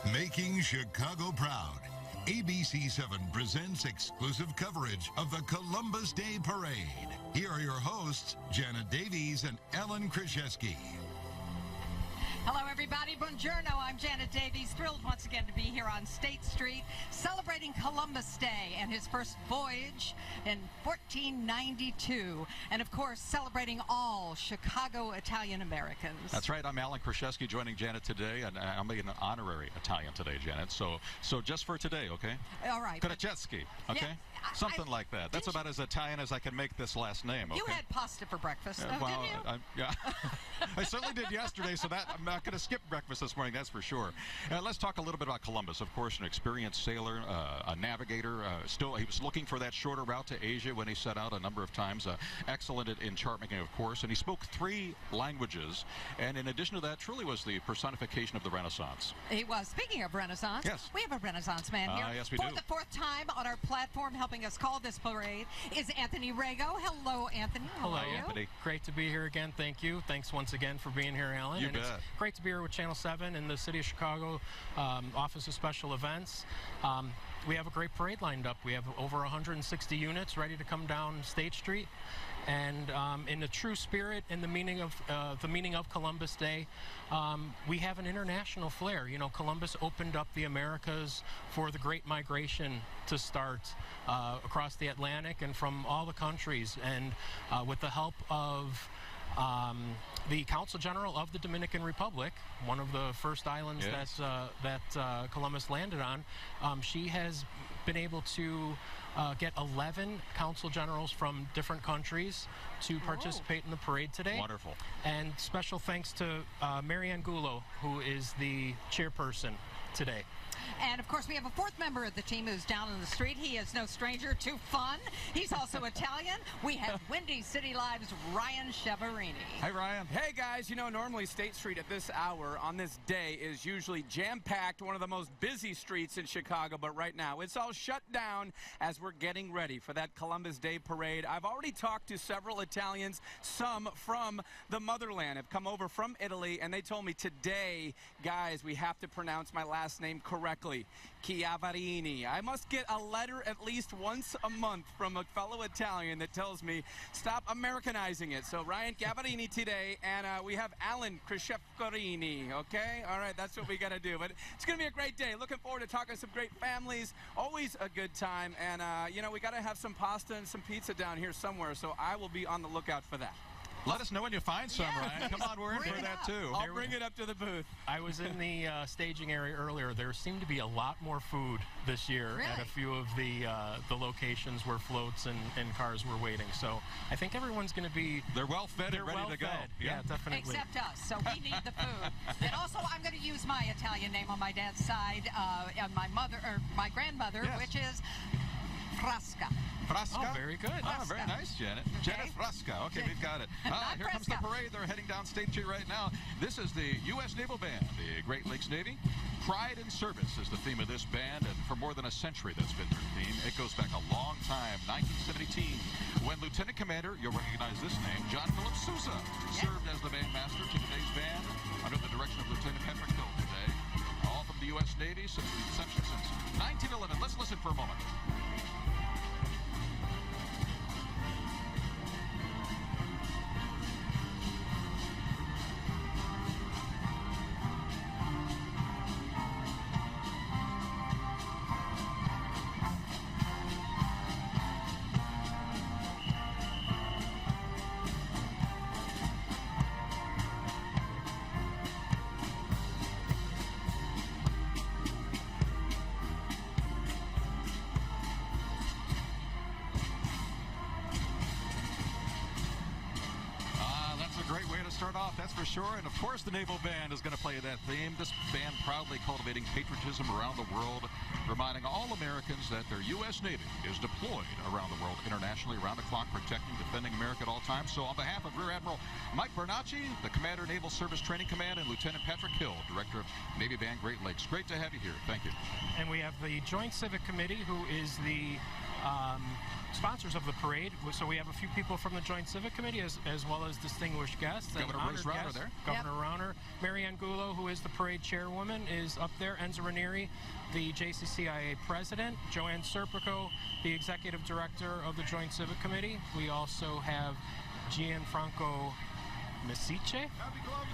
Making Chicago proud. ABC7 presents exclusive coverage of the Columbus Day Parade. Here are your hosts, Janet Davies and Ellen Krzyzewski. Hello, everybody. Buongiorno. I'm Janet Davies. Thrilled once again to be here on State Street, celebrating Columbus Day and his first voyage in 1492. And, of course, celebrating all Chicago Italian Americans. That's right. I'm Alan Krzyzewski joining Janet today, and I'm making an honorary Italian today, Janet. So just for today, okay? All right. Krzyzewski, okay? Yeah, Something like that. That's about as Italian as I can make this last name, okay? You had pasta for breakfast, well, didn't you? yeah. I certainly did yesterday, so that I'm not going to skip breakfast this morning, that's for sure. Let's talk a little bit about Columbus. Of course, an experienced sailor, a navigator. He was looking for that shorter route to Asia when he set out a number of times. Excellent in chart making, of course, and he spoke 3 languages. And in addition to that, truly was the personification of the Renaissance. He was. Speaking of Renaissance, yes, we have a Renaissance man here. Yes, we for do. the 4th time on our platform, helping us call this parade, is Anthony Rago. Hello, Anthony. Hello, Anthony. Great to be here again. Thank you. Thanks once again for being here, Alan. You and bet. It's great to be here with Channel 7 and the City of Chicago Office of Special Events. We have a great parade lined up. We have over 160 units ready to come down State Street. And in the true spirit and the meaning of Columbus Day, we have an international flair. You know, Columbus opened up the Americas for the Great Migration to start across the Atlantic and from all the countries. And with the help of the Consul General of the Dominican Republic, one of the first islands yes, that Columbus landed on, she has been able to get 11 Consul Generals from different countries to participate in the parade today. Wonderful. And special thanks to Marianne Gulo, who is the chairperson today. And, of course, we have a 4th member of the team who's down on the street. He is no stranger to fun. He's also Italian. We have Windy City Live's Ryan Chiaverini. Hi, Ryan. Hey, guys. You know, normally State Street at this hour on this day is usually jam-packed, one of the most busy streets in Chicago. But right now, it's all shut down as we're getting ready for that Columbus Day Parade. I've already talked to several Italians, some from the motherland, have come over from Italy, and they told me today, guys, we have to pronounce my last name correctly. Chiaverini. I must get a letter at least once a month from a fellow Italian that tells me stop Americanizing it. So Ryan Chiaverini today, and we have Alan Krzyzewski. Okay, all right, that's what we got to do. But it's going to be a great day. Looking forward to talking to some great families. Always a good time, and you know, we got to have some pasta and some pizza down here somewhere. So I will be on the lookout for that. Let us know when you find some, Ryan. Come on, we're in Bring for it that, up. too. I'll bring it up to the booth. I was in the staging area earlier. There seemed to be a lot more food this year at Really? a few of the locations where floats and cars were waiting. So I think everyone's going to be... They're well fed and ready well to go. fed. Yeah, definitely. Except us, so we need the food. And also, I'm going to use my Italian name on my dad's side, and my grandmother, Yes. which is Frasca. Frasca? Oh, very good. Ah, very nice, Janet. Okay. Janet Frasca. Okay, we've got it. Not Here comes the Fresca. parade. They're heading down State Street right now. This is the U.S. Naval Band, the Great Lakes Navy. Pride and service is the theme of this band, and for more than a century that's been their theme. It goes back a long time, 1917, when Lieutenant Commander, you'll recognize this name, John Philip Sousa, served as the bandmaster to today's band under the direction of Lieutenant Patrick Hill today. All from the U.S. Navy since the inception since 1911. Let's listen for a moment. Great way to start off, that's for sure. And of course the Naval Band is going to play that theme. This band proudly cultivating patriotism around the world, reminding all Americans that their U.S. Navy is deployed around the world, internationally, around the clock, protecting, defending America at all times. So on behalf of Rear Admiral Mike Bernacci, the Commander, Naval Service Training Command, and Lieutenant Patrick Hill, Director of Navy Band Great Lakes, great to have you here. Thank you. And we have the Joint Civic Committee, who is the sponsors of the parade. So we have a few people from the Joint Civic Committee as well as distinguished guests. Governor Bruce Rauner there. Governor Rauner. Marianne Gulo, who is the parade chairwoman, is up there. Enzo Ranieri, the JCCIA president. Joanne Serpico, the executive director of the Joint Civic Committee. We also have Gianfranco Misice,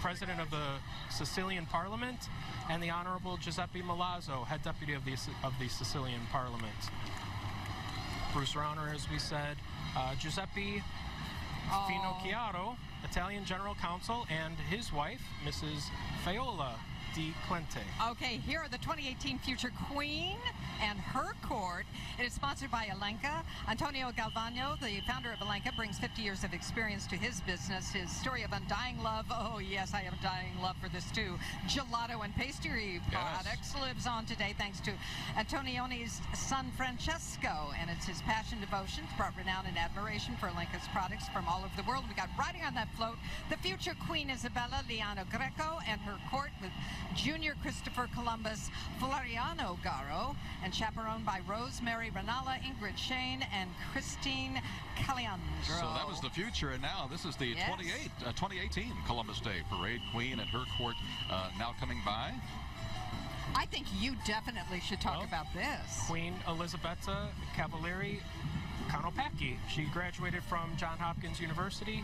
president of the Sicilian Parliament, and the Honorable Giuseppe Milazzo, head deputy of the Sicilian Parliament. Bruce Rauner, as we said, Giuseppe Finocchiaro, Italian General Counsel, and his wife, Mrs. Faiola Di Clente. Okay, here are the 2018 Future Queen and her court. It is sponsored by Alenka. Antonio Galvano, the founder of Alenka, brings 50 years of experience to his business. His story of undying love, oh yes, I have undying love for this too, gelato and pastry products, lives on today thanks to Antonioni's son Francesco, and it's his passion, devotion, brought renown and admiration for Alenka's products from all over the world. We got riding on that float the future Queen Isabella Liano Greco and her court with Junior Christopher Columbus Floriano Garo, and chaperoned by Rosemary Ranalla, Ingrid Shane, and Christine Caliandro. So that was the future, and now this is the 2018 Columbus Day Parade. Queen and her court now coming by. I think you definitely should talk about this. Queen Elisabetta Cavalieri Konopacki. She graduated from Johns Hopkins University,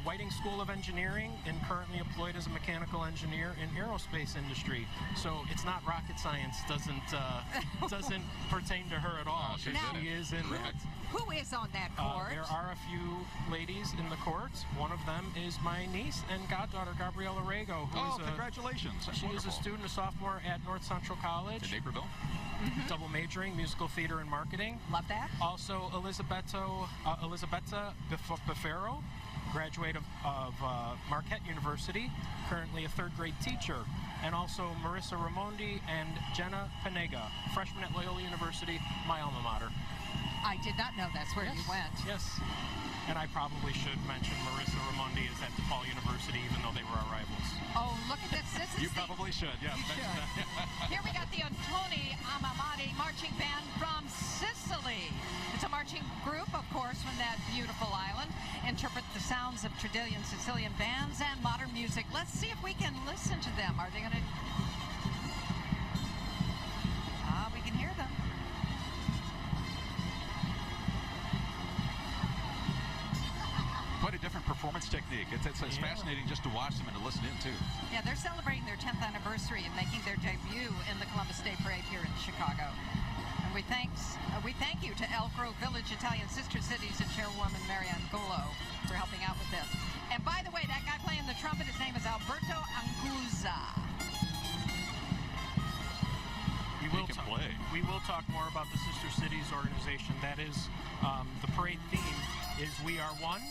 Whiting School of Engineering, and currently employed as a mechanical engineer in aerospace industry. So it's not rocket science. Doesn't pertain to her at all. She is in that. Who is on that court? There are a few ladies in the court. One of them is my niece and goddaughter, Gabriella Rego. Congratulations. She is a student, a sophomore at North Central College. In Naperville. Double majoring, musical theater and marketing. Love that. Also, Elisabetta Befero, graduate of Marquette University, currently a third grade teacher. And also Marissa Raimondi and Jenna Panega, freshman at Loyola University, my alma mater. I did not know that's where you went. Yes. And I probably should mention Marissa Raimondi is at DePaul University, even though they were our rivals. Oh, look at this. This is You probably should, yes. You should. Here we got the Antoni Amamati Marching Band from Sicily. It's a marching group, of course, from that beautiful island. Interpret the sounds of Tridillion Sicilian bands and modern music. Let's see if we can listen to them. Are they going to... we can hear them. Quite a different performance technique. It's fascinating just to watch them and to listen in, too. Yeah, they're celebrating their 10th anniversary and making their debut in the Columbus Day Parade here in Chicago. And we thank you to Elk Grove Village Italian Sister Cities and Chairwoman Marianne Gulo for helping out with this. And by the way, that guy playing the trumpet, his name is Alberto Anguza. We will talk more about the Sister Cities organization. That is, the parade theme is We Are One.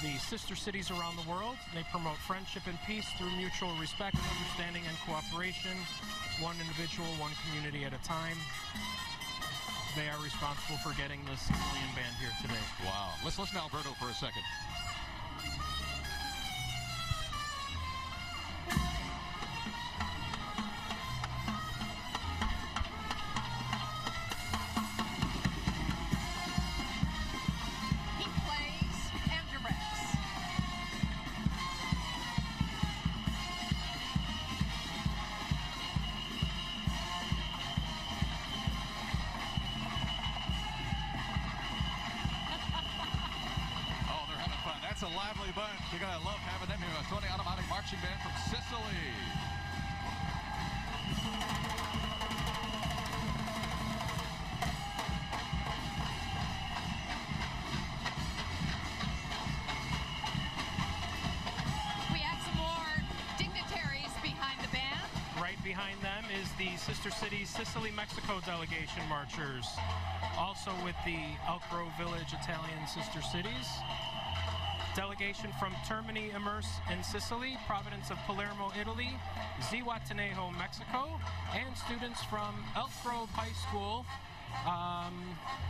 The sister cities around the world, they promote friendship and peace through mutual respect, understanding, and cooperation. One individual, one community at a time. They are responsible for getting the Sicilian band here today. Wow. Let's listen to Alberto for a second. That's a lively bunch. You're going to love having them here. Antoni Amamati Marching Band from Sicily. We have some more dignitaries behind the band. Right behind them is the Sister Cities Sicily, Mexico delegation marchers. Also with the Elk Grove Village Italian Sister Cities. Delegation from Termini Immerse in Sicily, Providence of Palermo, Italy, Zihuatanejo, Mexico, and students from Elk Grove High School,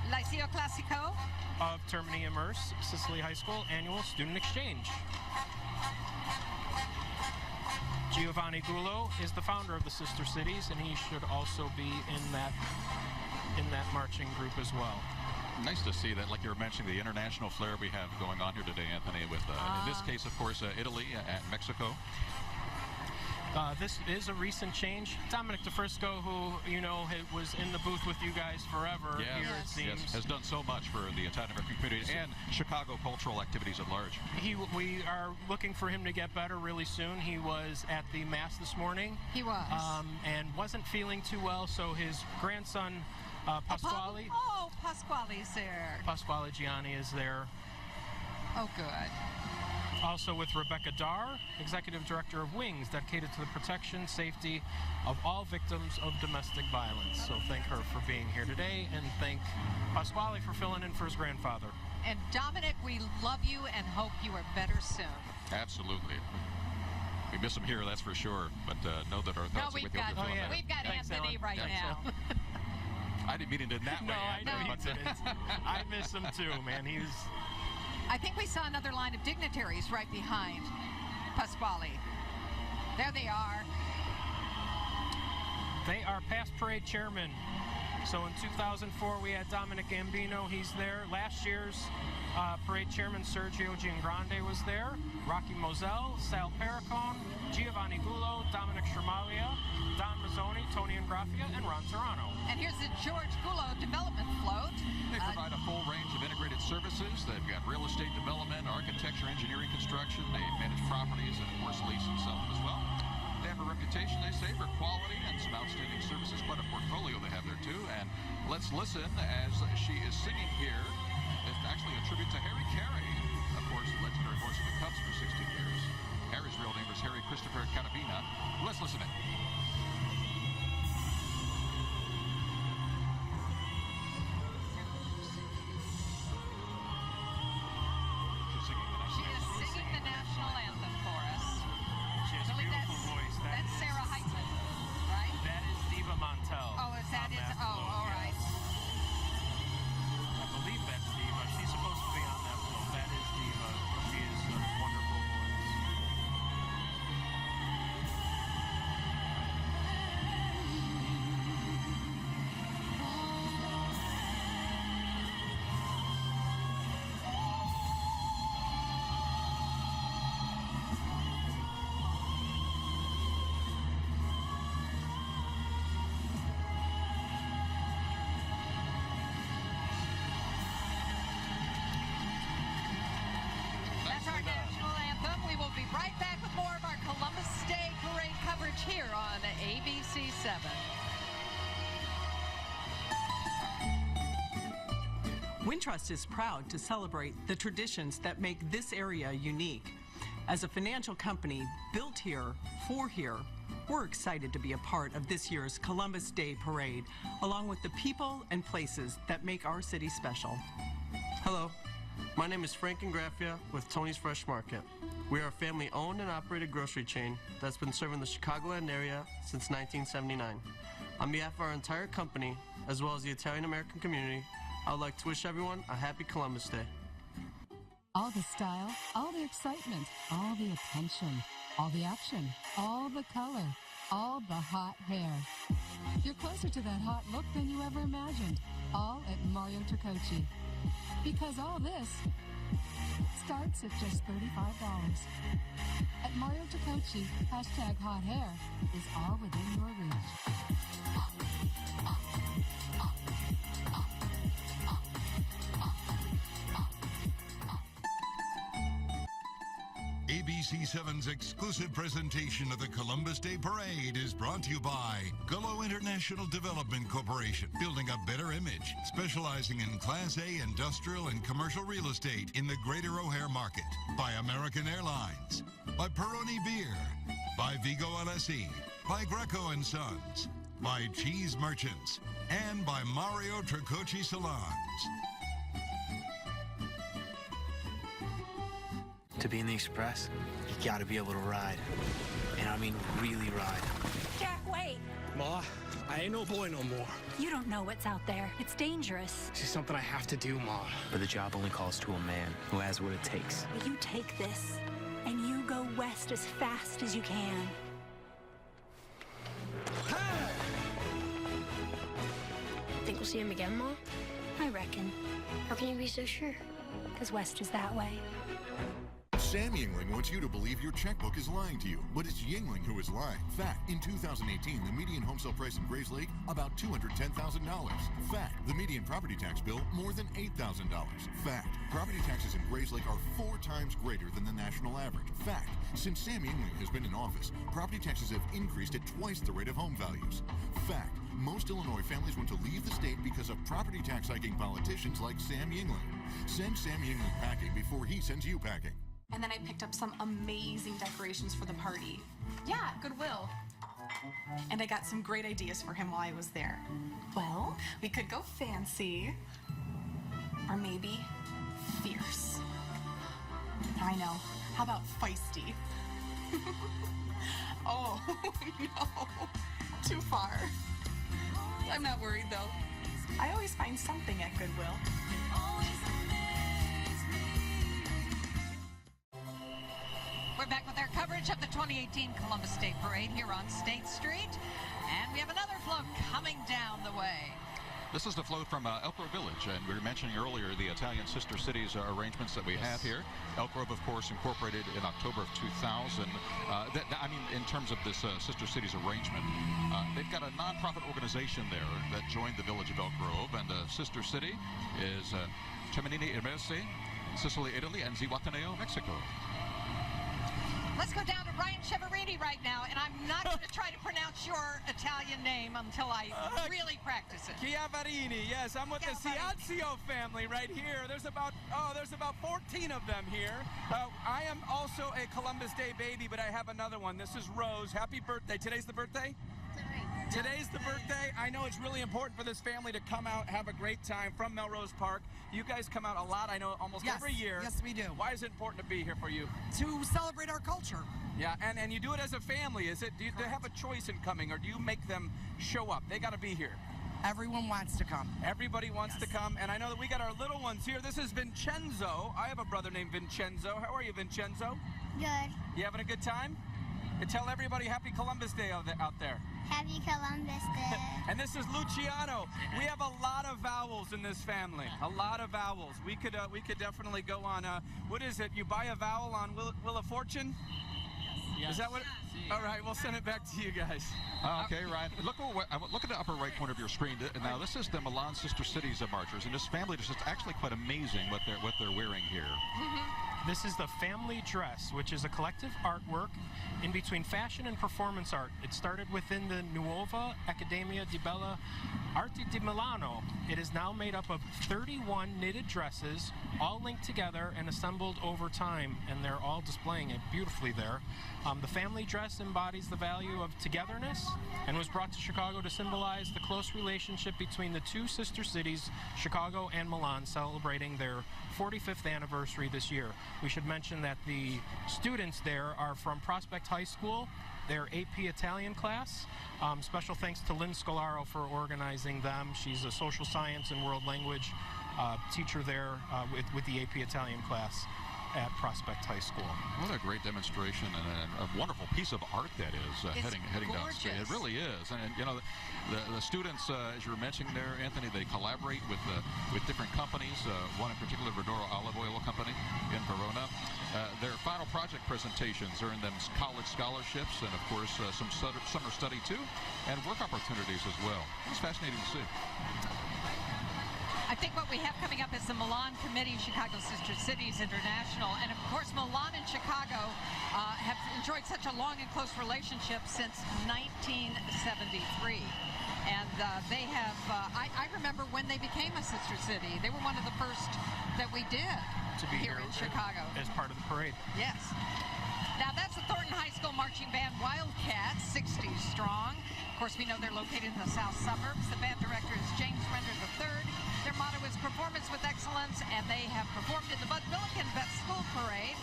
Liceo Classico of Termini Immerse, Sicily High School, annual student exchange. Giovanni Gullo is the founder of the Sister Cities, and he should also be in that marching group as well. Nice to see that, like you were mentioning, the international flair we have going on here today, Anthony, with, in this case, of course, Italy and Mexico. This is a recent change. Dominic DeFrisco, who, you know, was in the booth with you guys forever here, it seems. Yes, has done so much for the Italian-American community and Chicago cultural activities at large. We are looking for him to get better really soon. He was at the Mass this morning. He was. And wasn't feeling too well, so his grandson, Pasquale. Oh, Pasquale's there. Pasquale Gianni is there. Oh, good. Also with Rebecca Darr, Executive Director of Wings, dedicated to the protection, safety of all victims of domestic violence. So thank her for being here today, and thank Pasquale for filling in for his grandfather. And Dominic, we love you and hope you are better soon. Absolutely. We miss him here, that's for sure, but know that our thoughts are with you. We've got Thanks, Anthony Ellen. right Thanks, now. I didn't mean it in that way. No, I know you but, didn't. I miss him too, man. I think we saw another line of dignitaries right behind Pasquale. There they are. They are past parade chairmen. So in 2004, we had Dominic Gambino. He's there. Last year's parade chairman, Sergio Giangrande, was there. Rocky Moselle, Sal Pericone, Giovanni Gullo, Dominic Schermalia, Don Mazzoni, Tony Ingraffia, and Ron Serrano. And here's the George Gullo Development Float. They provide a full range of integrated services. They've got real estate development, architecture, engineering, construction. They manage properties and, of course, lease and sell them as well. They have a reputation, they say, for quality and some outstanding services. Quite a portfolio they have there, too. And let's listen as she is singing here. It's actually a tribute to Harry Carey, of course, the legendary voice of the Cubs for 16 years. Harry's real name was Harry Christopher Carabina. Let's listen in. She is singing the national anthem for us. She has a beautiful voice. That's Sarah Heitman, right? That is Diva Montel. Oh, is that it? Oh, all right. I believe that's Diva. She's supposed to be on that float. That is Diva. She is a wonderful voice. That's our national anthem. We will be right back with more of our Columbus Day Parade coverage here on ABC 7. Wintrust is proud to celebrate the traditions that make this area unique. As a financial company built here for here, we're excited to be a part of this year's Columbus Day Parade, along with the people and places that make our city special. Hello, my name is Frank Ingraffia with Tony's Fresh Market. We are a family-owned and operated grocery chain that's been serving the Chicagoland area since 1979. On behalf of our entire company, as well as the Italian-American community, I would like to wish everyone a happy Columbus Day. All the style, all the excitement, all the attention, all the action, all the color, all the hot hair. You're closer to that hot look than you ever imagined, all at Mario Tricocci. Because all this starts at just $35. At Mario Tricocci, hashtag hot hair is all within your reach. ABC 7's exclusive presentation of the Columbus Day Parade is brought to you by Gullo International Development Corporation, building a better image, specializing in Class A industrial and commercial real estate in the Greater O'Hare market. By American Airlines. By Peroni Beer. By Vigo LSE. By Greco & Sons. By Cheese Merchants. And by Mario Tricocci Salons. To be in the Express, you gotta be able to ride. And I mean really ride. Jack, wait. Ma, I ain't no boy no more. You don't know what's out there. It's dangerous. This is something I have to do, Ma. But the job only calls to a man who has what it takes. You take this, and you go west as fast as you can. see him again, Ma? I reckon. How can you be so sure? Because West is that way. Sam Yingling wants you to believe your checkbook is lying to you, but it's Yingling who is lying. Fact, in 2018, the median home sale price in Grayslake, about $210,000. Fact, the median property tax bill, more than $8,000. Fact, property taxes in Grayslake are 4 times greater than the national average. Fact, since Sam Yingling has been in office, property taxes have increased at twice the rate of home values. Fact, most Illinois families want to leave the state because of property tax hiking politicians like Sam Yingling. Send Sam Yingling packing before he sends you packing. And then I picked up some amazing decorations for the party. Yeah, Goodwill. And I got some great ideas for him while I was there. Well, we could go fancy, or maybe fierce. I know. How about feisty? Oh, no. Too far. I'm not worried, though. I always find something at Goodwill. We're back with our coverage of the 2018 Columbus Day Parade here on State Street. And we have another float coming down the way. This is the float from Elk Grove Village, and we were mentioning earlier the Italian Sister Cities arrangements that we have here. Elk Grove, of course, incorporated in October of 2000. I mean, in terms of this Sister Cities arrangement, they've got a nonprofit organization there that joined the village of Elk Grove, and the Sister City is Terminini Imerse, Sicily, Italy, and Zihuatanejo, Mexico. Let's go down to Ryan Cheverini right now, and I'm not going to try to pronounce your Italian name until I really practice it. Chiavarini, yes, I'm with the Ciazio family right here. There's about 14 of them here. I am also a Columbus Day baby, but I have another one. This is Rose. Happy birthday. Today's the birthday? Today's the birthday. I know it's really important for this family to come out, have a great time from Melrose Park. You guys come out a lot, I know, almost every year. Yes, we do. Why is it important to be here for you? To celebrate our culture. Yeah, and you do it as a family. Do they have a choice in coming, or do you make them show up? They got to be here. Everyone wants to come. Everybody wants to come, and I know that we got our little ones here. This is Vincenzo. I have a brother named Vincenzo. How are you, Vincenzo? Good. You having a good time? And tell everybody Happy Columbus Day out there. Happy Columbus Day. And this is Luciano. We have a lot of vowels in this family. A lot of vowels. We could definitely go on. What is it? You buy a vowel on Wheel of Fortune? Yes. Is that what? All right, we'll send it back to you guys. Okay, Ryan. Look at the upper right corner of your screen. Now, this is the Milan Sister Cities marchers, and this family is actually quite amazing what they're wearing here. This is the family dress, which is a collective artwork in between fashion and performance art. It started within the Nuova Accademia di Belle Arti di Milano. It is now made up of 31 knitted dresses, all linked together and assembled over time, and they're all displaying it beautifully there. The family dress embodies the value of togetherness and was brought to Chicago to symbolize the close relationship between the two sister cities, Chicago and Milan, celebrating their 45th anniversary this year. We should mention that the students there are from Prospect High School. Their AP Italian class. Special thanks to Lynn Scolaro for organizing them. She's a social science and world language teacher there with the AP Italian class at Prospect High School. What a great demonstration and a wonderful piece of art that is heading downstairs. It really is. And you know, the students, as you were mentioning there, Anthony, they collaborate with different companies. One in particular, Verdura Olive Oil Company in Verona. Their final project presentations earned them college scholarships and, of course, some summer study too, and work opportunities as well. It's fascinating to see. I think what we have coming up is the Milan Committee, Chicago Sister Cities International. And of course, Milan and Chicago have enjoyed such a long and close relationship since 1973. And they have, I remember when they became a sister city. They were one of the first that we did to be here in Chicago. As part of the parade. Yes. Now that's the Thornton High School marching band Wildcats, 60 strong. Of course, we know they're located in the south suburbs. The band director is James Render III. Their motto is performance with excellence, and they have performed in the Bud Milliken Best School Parade,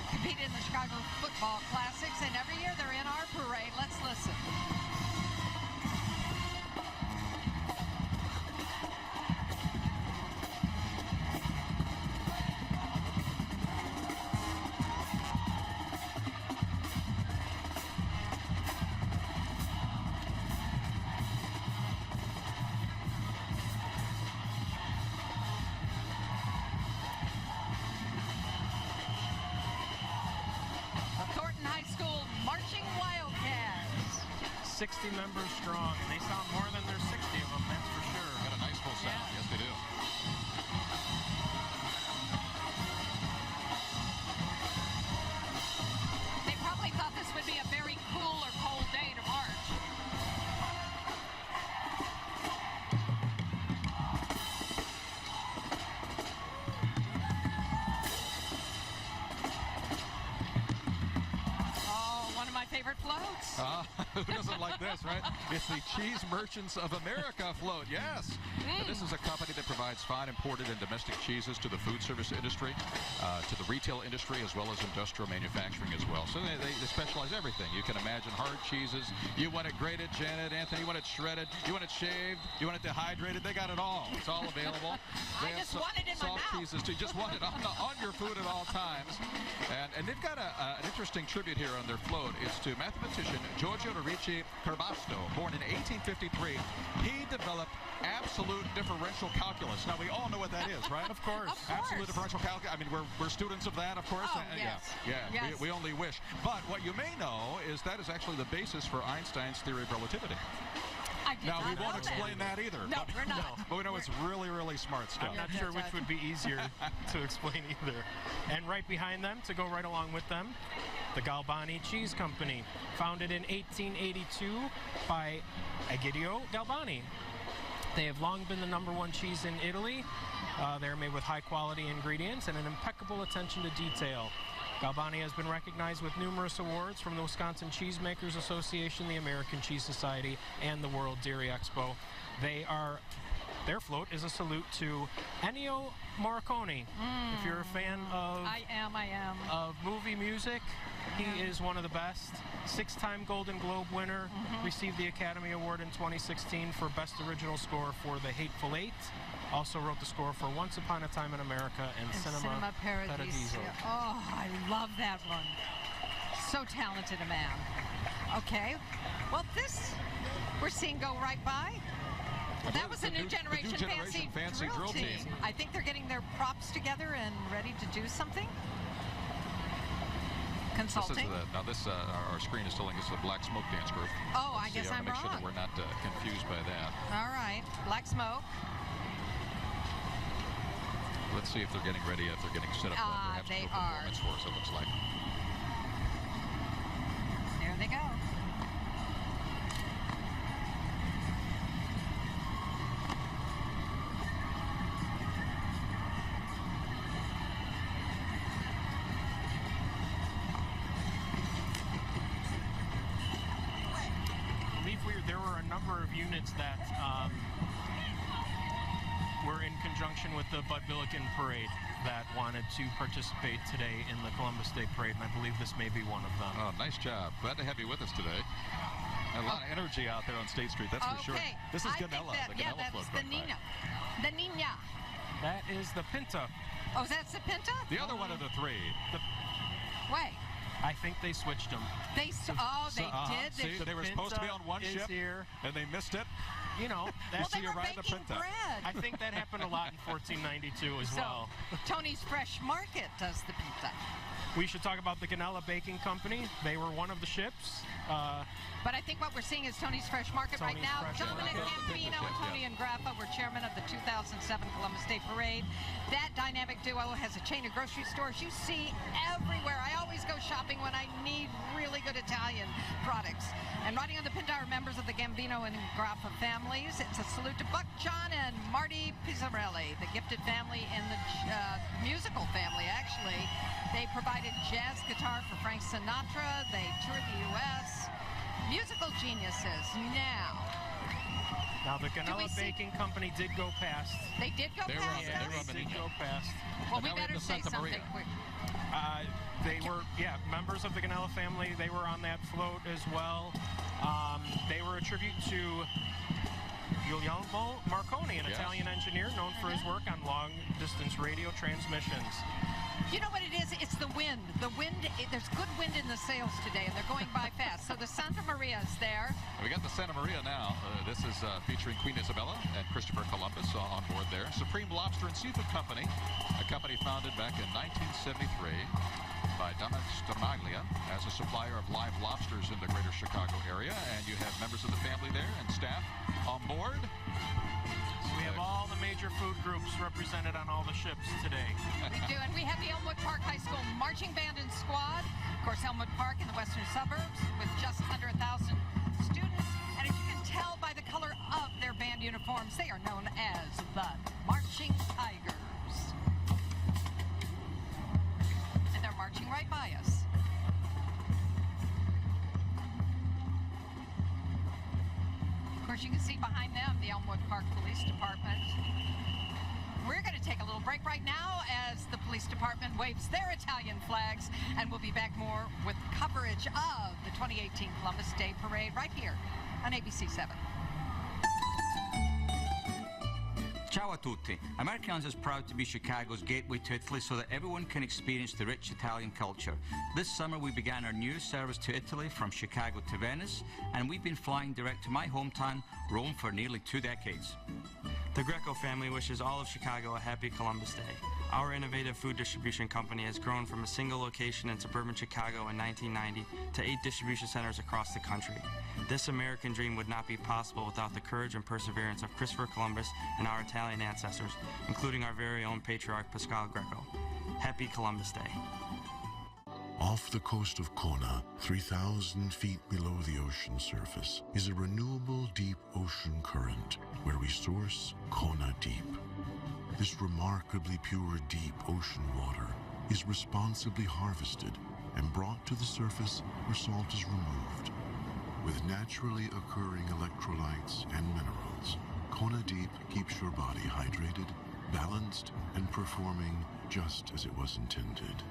competed in the Chicago Football Classics, and every year they're in our parade. Let's listen. 60 members strong, and they sound more than there's 60 of them, that's for sure. Got a nice full sound. Yes, they do. They probably thought this would be a very cool or cold day to march. Oh, one of my favorite floats. Who doesn't like this, right? It's the Cheese Merchants of America float, yes. And this is a company that provides fine imported and domestic cheeses to the food service industry, to the retail industry, as well as industrial manufacturing as well. So they specialize everything. You can imagine hard cheeses. You want it grated, Janet, Anthony, you want it shredded, you want it shaved, you want it dehydrated. They got it all. It's all available. I just want it in my mouth. Soft cheeses, too. You just want it on your food at all times. And they've got an interesting tribute here on their float. It's to mathematician Giorgio Ricci Carbasto, born in 1853. He developed absolute differential calculus. Now, we all know what that is, right? Of course. Absolute differential calculus. I mean, we're students of that, of course. Oh, yes. Yeah. Yes. We only wish. But what you may know is that is actually the basis for Einstein's theory of relativity. I did Now, we not won't know explain that either. No, we're not. But we know it's really, really smart stuff. I'm not sure which would be easier to explain either. And right behind them, to go right along with them, the Galbani Cheese Company, founded in 1882 by Egidio Galbani. They have long been the #1 cheese in Italy. They're made with high-quality ingredients and an impeccable attention to detail. Galbani has been recognized with numerous awards from the Wisconsin Cheesemakers Association, the American Cheese Society, and the World Dairy Expo. Their float is a salute to Ennio Morricone. If you're a fan of I am. of movie music, he is one of the best. 6-time Golden Globe winner, received the Academy Award in 2016 for Best Original Score for The Hateful Eight. Also wrote the score for Once Upon a Time in America and Cinema Paradiso. Oh, I love that one. So talented a man. Okay. Well, this we're seeing go right by. That was a new generation fancy drill team. I think they're getting their props together and ready to do something. Consulting. Our screen is telling us the Black Smoke Dance Group. Oh, I guess I'm make wrong. sure that we're not confused by that. All right. Black Smoke. Let's see if they're getting ready, if they're getting set up perhaps they for performance for us, it looks like. There they go. I believe there were a number of units that were in conjunction with the Bud Billiken Parade that wanted to participate today in the Columbus Day Parade, and I believe this may be one of them. Oh, nice job. Glad to have you with us today. A lot of energy out there on State Street, that's for sure. This is Ganella, the Ganella float. That's the Nina. The Nina. That is the Pinta. Oh, that's the Pinta? The other one of the three. Wait. I think they switched them. They did. See, they were supposed to be on one ship, and they missed it. You know, well, they were baking bread. I think that happened a lot in 1492 as well. Tony's Fresh Market does the Pinta. We should talk about the Ganella Baking Company. They were one of the ships. But I think what we're seeing is Tony's Fresh Market right now. Dominic Gambino and Tony Ingraffa were chairman of the 2007 Columbus Day Parade. That dynamic duo has a chain of grocery stores you see everywhere. I always go shopping when I need really good Italian products. And riding on the Pinta are members of the Gambino and Ingraffa families. It's a salute to Buck John and Marty Pizzarelli, the gifted family and the musical family, actually. They provided jazz guitar for Frank Sinatra. They toured the U.S. Musical geniuses. Now the Ganella Baking Company did go past. They did go past? They did go past. Well, we better say something quick. They were, members of the Ganella family. They were on that float as well. They were a tribute to Guglielmo Marconi, an Italian engineer known for his work on long-distance radio transmissions. You know what it is? It's the wind. The wind, there's good wind in the sails today, and they're going by fast. So the Santa Maria is there. We got the Santa Maria now. This is featuring Queen Isabella and Christopher Columbus on board there. Supreme Lobster and Seafood Company, a company founded back in 1973 by Donna Stamaglia as a supplier of live lobsters in the greater Chicago area. area, and you have members of the family there and staff on board. We have all the major food groups represented on all the ships today. We do, and we have the Elmwood Park High School Marching Band and Squad. Of course, Elmwood Park in the western suburbs with just under 1,000 students. And as you can tell by the color of their band uniforms, they are known as the Marching Tigers. And they're marching right by us. Of course, you can see behind them the Elmwood Park Police Department. We're going to take a little break right now as the police department waves their Italian flags, and we'll be back more with coverage of the 2018 Columbus Day Parade right here on ABC 7. Ciao a tutti. Americans is proud to be Chicago's gateway to Italy so that everyone can experience the rich Italian culture. This summer we began our new service to Italy from Chicago to Venice, and we've been flying direct to my hometown, Rome, for nearly 2 decades. The Greco family wishes all of Chicago a happy Columbus Day. Our innovative food distribution company has grown from a single location in suburban Chicago in 1990 to 8 distribution centers across the country. This American dream would not be possible without the courage and perseverance of Christopher Columbus and our Italian ancestors, including our very own patriarch Pascal Greco. Happy Columbus Day. Off the coast of Kona, 3,000 feet below the ocean surface, is a renewable deep ocean current where we source Kona Deep. This remarkably pure deep ocean water is responsibly harvested and brought to the surface where salt is removed. With naturally occurring electrolytes and minerals, Kona Deep keeps your body hydrated, balanced, and performing just as it was intended.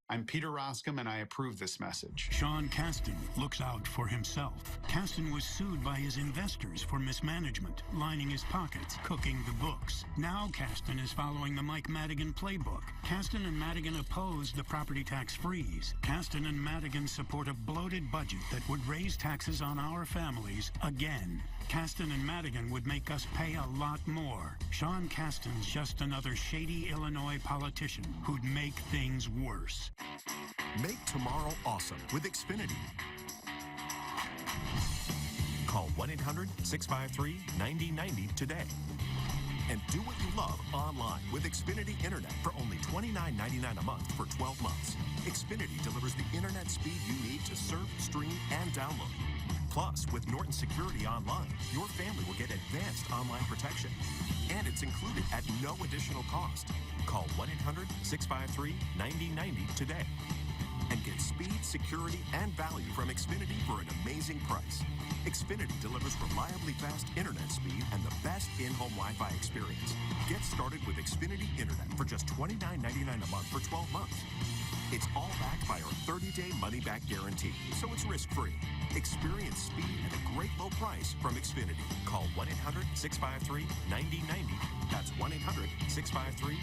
I'm Peter Roscom, and I approve this message. Sean Caston looks out for himself. Caston was sued by his investors for mismanagement, lining his pockets, cooking the books. Now Caston is following the Mike Madigan playbook. Caston and Madigan oppose the property tax freeze. Caston and Madigan support a bloated budget that would raise taxes on our families again. Caston and Madigan would make us pay a lot more. Sean Caston's just another shady Illinois politician who'd make things worse. Make tomorrow awesome with Xfinity. Call 1-800-653-9090 today. And do what you love online with Xfinity Internet for only $29.99 a month for 12 months. Xfinity delivers the internet speed you need to surf, stream, and download. Plus, with Norton Security Online, your family will get advanced online protection. And it's included at no additional cost. Call 1-800-653-9090 today. And get speed, security, and value from Xfinity for an amazing price. Xfinity delivers reliably fast internet speed and the best in-home Wi-Fi experience. Get started with Xfinity Internet for just $29.99 a month for 12 months. It's all backed by our 30-day money-back guarantee, so it's risk-free. Experience speed at a great low price from Xfinity. Call 1-800-653-9090. That's 1-800-653-9090.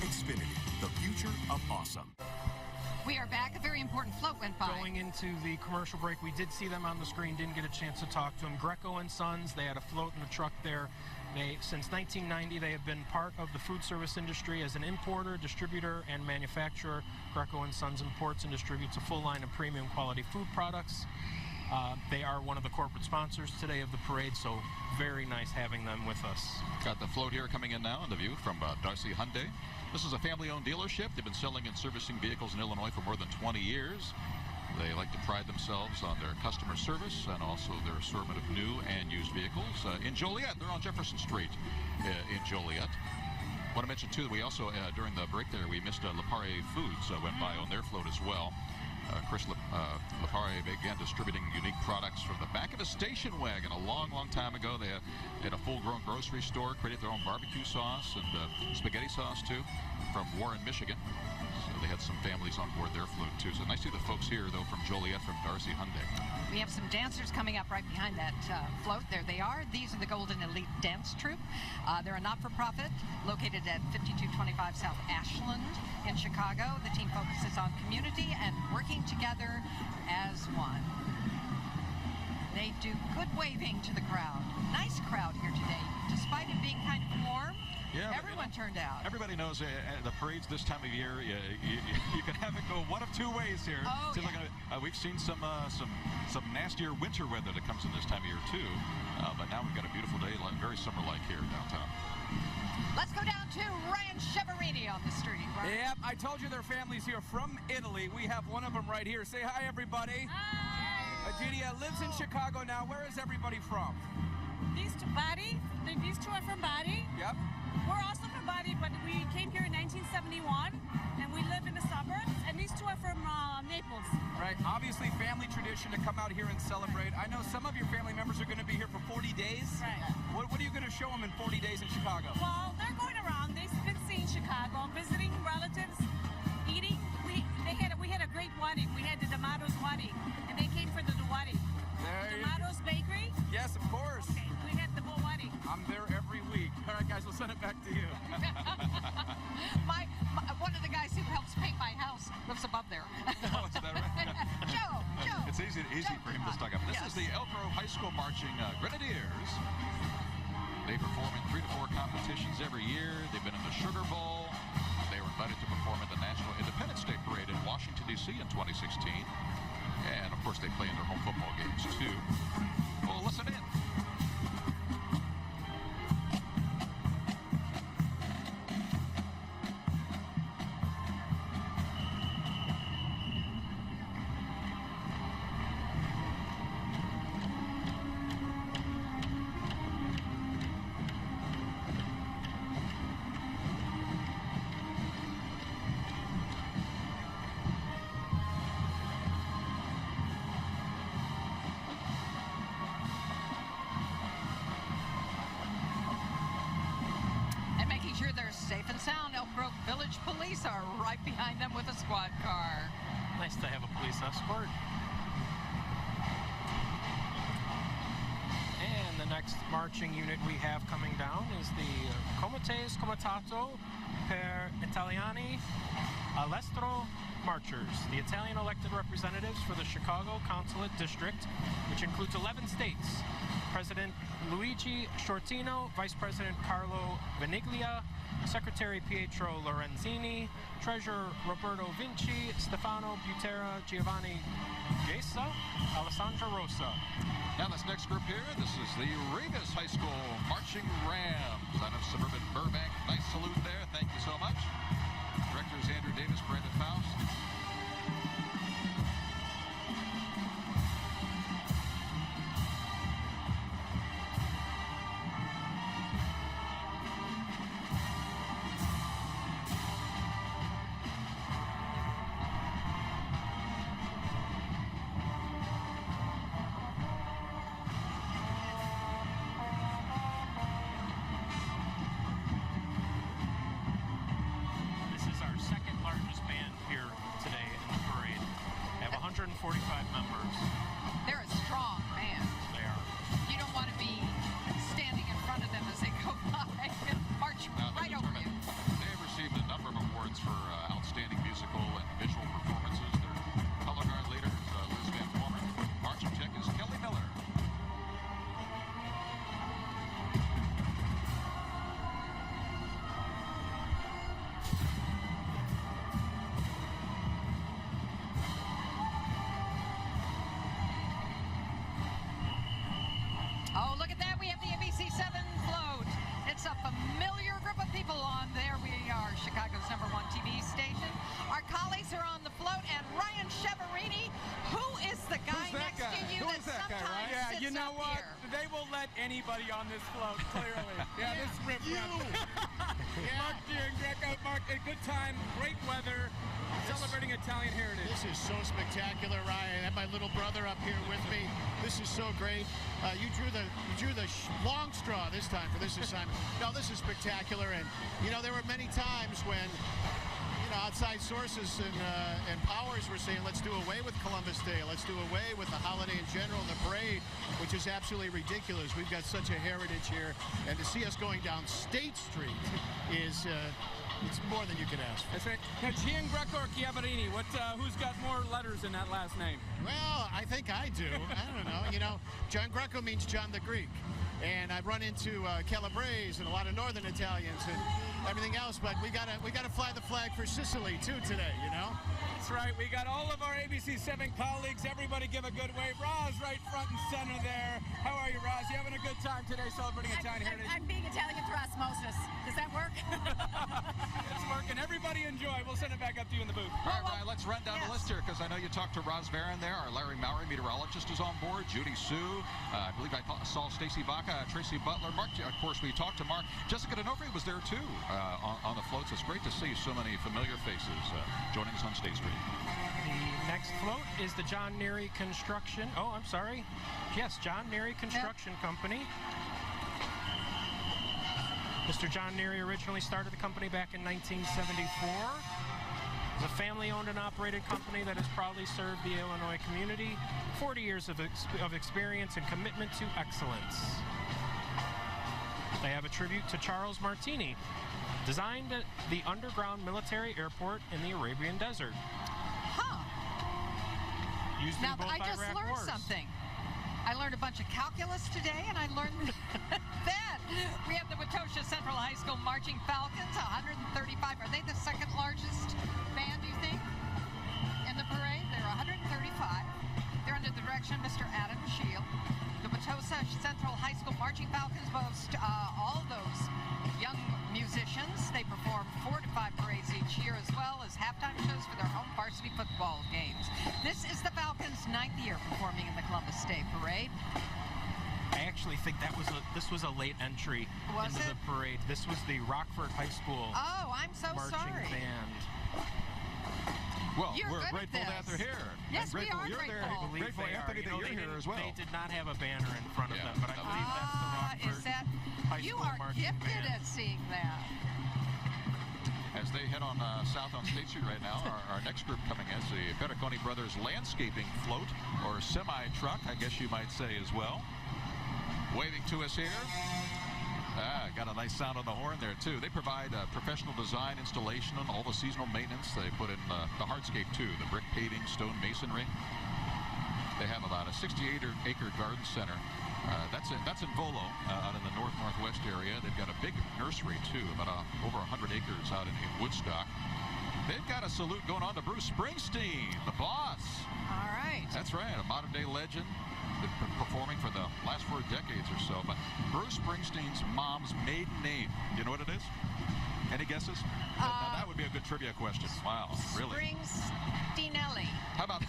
Xfinity, the future of awesome. We are back. A very important float went by. Going into the commercial break, we did see them on the screen, didn't get a chance to talk to them. Greco and Sons, they had a float in the truck there. Since 1990, they have been part of the food service industry as an importer, distributor, and manufacturer. Greco and Sons imports and distributes a full line of premium quality food products. They are one of the corporate sponsors today of the parade, so very nice having them with us. Got the float here coming in now on the view from Darcy Hyundai. This is a family-owned dealership. They've been selling and servicing vehicles in Illinois for more than 20 years. They like to pride themselves on their customer service and also their assortment of new and used vehicles. In Joliet, they're on Jefferson Street in Joliet. I want to mention, too, that we also, during the break there, we missed Lepare Foods went by on their float as well. Chris Lepare began distributing unique products from the back of a station wagon a long, long time ago. They had a full-grown grocery store, created their own barbecue sauce and spaghetti sauce, too, from Warren, Michigan. So they had some families on board their float, too. So nice to see the folks here, though, from Joliet, from Darcy Hyundai. We have some dancers coming up right behind that float. There they are. These are the Golden Elite Dance Troupe. They're a not-for-profit located at 5225 South Ashland in Chicago. The team focuses on community and working together as one. They do good waving to the crowd. Nice crowd here today. Despite it being kind of warm, Yeah, Everyone turned out. Everybody knows the parades this time of year. You can have it go one of two ways here. Oh, Seems like we've seen some nastier winter weather that comes in this time of year too. But now we've got a beautiful day, very summer-like here downtown. Let's go down to Ryan Cheverini on the street. Ryan. Yep, I told you their family's here from Italy. We have one of them right here. Say hi, everybody. Hi. Egidia lives in Chicago now. Where is everybody from? These two are from Bari. Yep. We're also from Bari, but we came here in 1971, and we live in the suburbs. And these two are from Naples. Right. Obviously, family tradition to come out here and celebrate. I know some of your family members are going to be here for 40 days. Right. What are you going to show them in 40 days in Chicago? Well, they're going around. They've been seeing Chicago, visiting relatives, eating. We had a great wedding. We had the D'Amato's wedding, and they came for the wedding. D'Amato's Bakery? Yes, of course. Okay, we had the whole wedding. I'm there every week. All right, guys, we'll send it back to you. One of the guys who helps paint my house lives above there. Oh, is that right? Joe. It's easy for him to stock up. This is the Elk Grove High School Marching Grenadiers. They perform in 3 to 4 competitions every year. They've been in the Sugar Bowl. They were invited to perform at the National Independence Day Parade in Washington, D.C. in 2016. And, of course, they play in their home football games, too. Well, listen in. Safe and sound. Elk Grove Village Police are right behind them with a squad car. Nice to have a police escort. And the next marching unit we have coming down is the Comites Comitato per Italiani All'estero Marchers, the Italian elected representatives for the Chicago Consulate District, which includes 11 states. President Luigi Shortino, Vice President Carlo Veniglia, Secretary Pietro Lorenzini, Treasurer Roberto Vinci, Stefano Butera, Giovanni Gesa, Alessandra Rosa. Now this next group here, this is the Regas High School Marching Rams out of suburban Burbank. Nice salute there. Thank you so much. Directors Andrew Davis, Brandon Faust. Oh, look at that. We have the ABC7 float. It's a familiar group of people on there. We are Chicago's #1 TV station. Our colleagues are on the float, and Ryan Cheverini, who is the guy next to you that sometimes sits you know up what? here? They will let anybody on this float, clearly. Yeah, this rip Mark Giangreco, Mark, a good time, great weather, celebrating Italian heritage. This is so spectacular, Ryan. I have my little brother up here with me. This is so great. You drew the long straw this time for this assignment. No, this is spectacular, and you know there were many times when outside sources and powers were saying, let's do away with Columbus Day. Let's do away with the holiday in general, the parade, which is absolutely ridiculous. We've got such a heritage here, and to see us going down State Street is it's more than you could ask for. That's right. Now, Giangreco or Chiaverini, who's got more letters in that last name? Well, I think I do. I don't know. Giangreco means John the Greek. and I've run into Calabrese and a lot of Northern Italians and everything else. But we gotta fly the flag for Sicily too today, you know. That's right. We got all of our ABC7 colleagues. Everybody give a good wave. Roz right front and center there. How are you, Roz? You having a good time today celebrating Italian heritage? I'm being Italian through osmosis. Does that work? It's working. Everybody enjoy. We'll send it back up to you in the booth. All right, Ryan, let's run down the list here because I know you talked to Roz Varon there. Our Larry Mowry, meteorologist, is on board. Judy Sue. I believe I saw Stacy Baca, Tracy Butler. Mark, of course, we talked to Mark. Jessica D'Onofrio was there, too, on the floats. It's great to see so many familiar faces joining us on State Street. The next float is the John Neary Construction. Oh, I'm sorry. Yes, John Neary Construction Company. Mr. John Neary originally started the company back in 1974. It's a family-owned and operated company that has proudly served the Illinois community. 40 years of experience and commitment to excellence. They have a tribute to Charles Martini, designed at the underground military airport in the Arabian Desert. Used Now, in both I just Iraq learned wars. something. I learned a bunch of calculus today, and I learned that we have the Wautoshia Central High School Marching Falcons, 135. Are they the second largest band, do you think, in the parade? They're 135. They're under the direction of Mr. Adam Shield. The Wautoshia Central High School Marching Falcons boast all those young musicians. They perform 4 to 5 parades each year, as well as halftime shows for their home varsity football games. This is the Falcons' 9th year performing in the Columbus Day Parade. I actually think this was a late entry into the parade. This was the Rockford High School Oh, I'm so marching sorry. band. Well, You're we're good at grateful that this. they're here. Yes, we are you're grateful. there. I believe Grateful, they Anthony, are. that you're here as well. They did not have a banner in front of Yeah, them, but I believe that's the Rockford Is that High you School are marching gifted band. at seeing that? As they head on south on State Street right now, our next group coming in is the Perricone Brothers Landscaping Float, or semi-truck, I guess you might say as well. Waving to us here. Got a nice sound on the horn there, too. They provide professional design, installation, and all the seasonal maintenance. They put in the hardscape, too, the brick paving, stone masonry. They have about a 68-acre garden center. That's in Volo, out in the northwest area. They've got a big nursery, too, about over 100 acres out in Woodstock. They've got a salute going on to Bruce Springsteen, the boss. All right. That's right, a modern-day legend. They've been performing for the last 4 decades or so. But Bruce Springsteen's mom's maiden name, you know what it is? Any guesses? Now, that would be a good trivia question. Wow, really? Springsteenelli. How about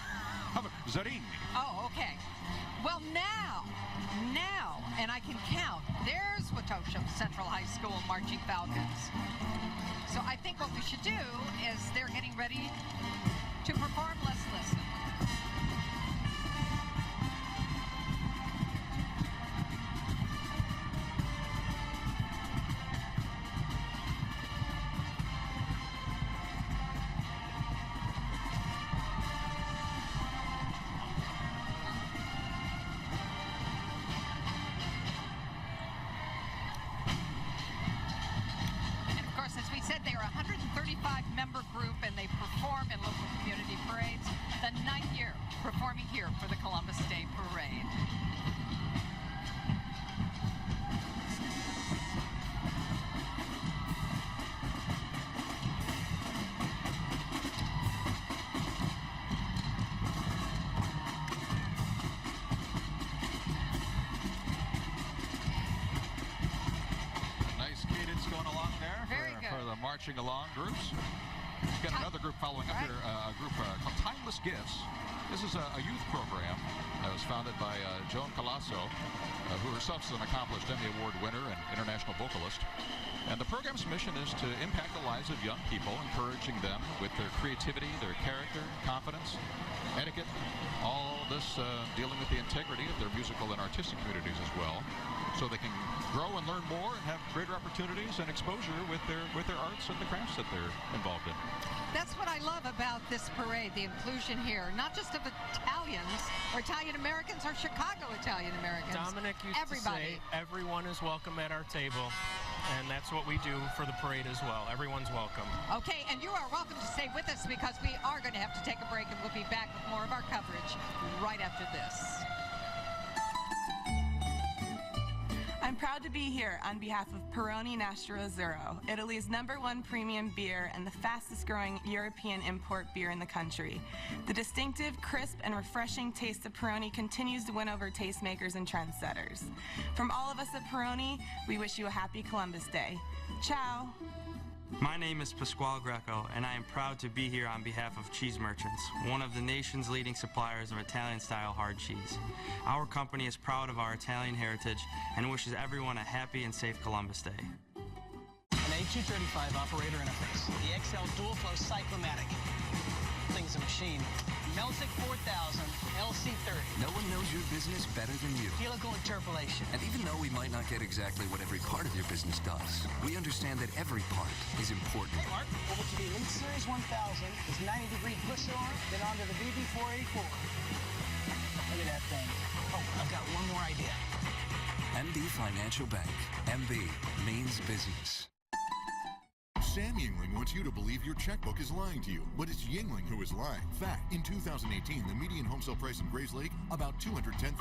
Zarini? Oh, okay. Well, now, and I can count, there's Wautoshia Central High School Marching Falcons. So I think what we should do is they're getting ready to perform. Let's listen. Member group, and they perform in local community parades. The 9th year performing here for the Columbus Day Parade. Nice cadence going along there. Very good. For the marching along groups. We've got another group following up here, a group called Timeless Gifts. This is a youth program that was founded by Joan Colasso, who herself is an accomplished Emmy Award winner and international vocalist. And the program's mission is to impact the lives of young people, encouraging them with their creativity, their character, confidence, etiquette, all this dealing with the integrity of their musical and artistic communities as well, so they can grow and learn more and have greater opportunities and exposure with their arts and the crafts that they're involved in. That's what I love about this parade, the inclusion here, not just of Italians or Italian Americans or Chicago Italian Americans. Dominic used to say everyone is welcome at our table, and that's what we do for the parade as well. Everyone's welcome. Okay, and you are welcome to stay with us because we are going to have to take a break, and we'll be back with more of our coverage right after this. proud to be here on behalf of Peroni Nastro Azzurro, Italy's #1 premium beer and the fastest growing European import beer in the country. The distinctive, crisp, and refreshing taste of Peroni continues to win over tastemakers and trendsetters. From all of us at Peroni, we wish you a happy Columbus Day. Ciao! My name is Pasquale Greco, and I am proud to be here on behalf of Cheese Merchants, one of the nation's leading suppliers of Italian-style hard cheese. Our company is proud of our Italian heritage and wishes everyone a happy and safe Columbus Day. An A235 operator interface. The XL Dual Flow Cyclomatic. Thing's a machine. Melsic 4000, LC30. No one knows your business better than you. Helical interpolation. And even though we might not get exactly what every part of your business does, we understand that every part is important. Hey, Mark, over to the Elite Series 1000, this 90-degree push arm, then onto the BB484. Look at that thing. Oh, I've got one more idea. MB Financial Bank. MB means business. Sam Yingling wants you to believe your checkbook is lying to you, but it's Yingling who is lying. Fact, in 2018, the median home sale price in Grays Lake, about $210,000.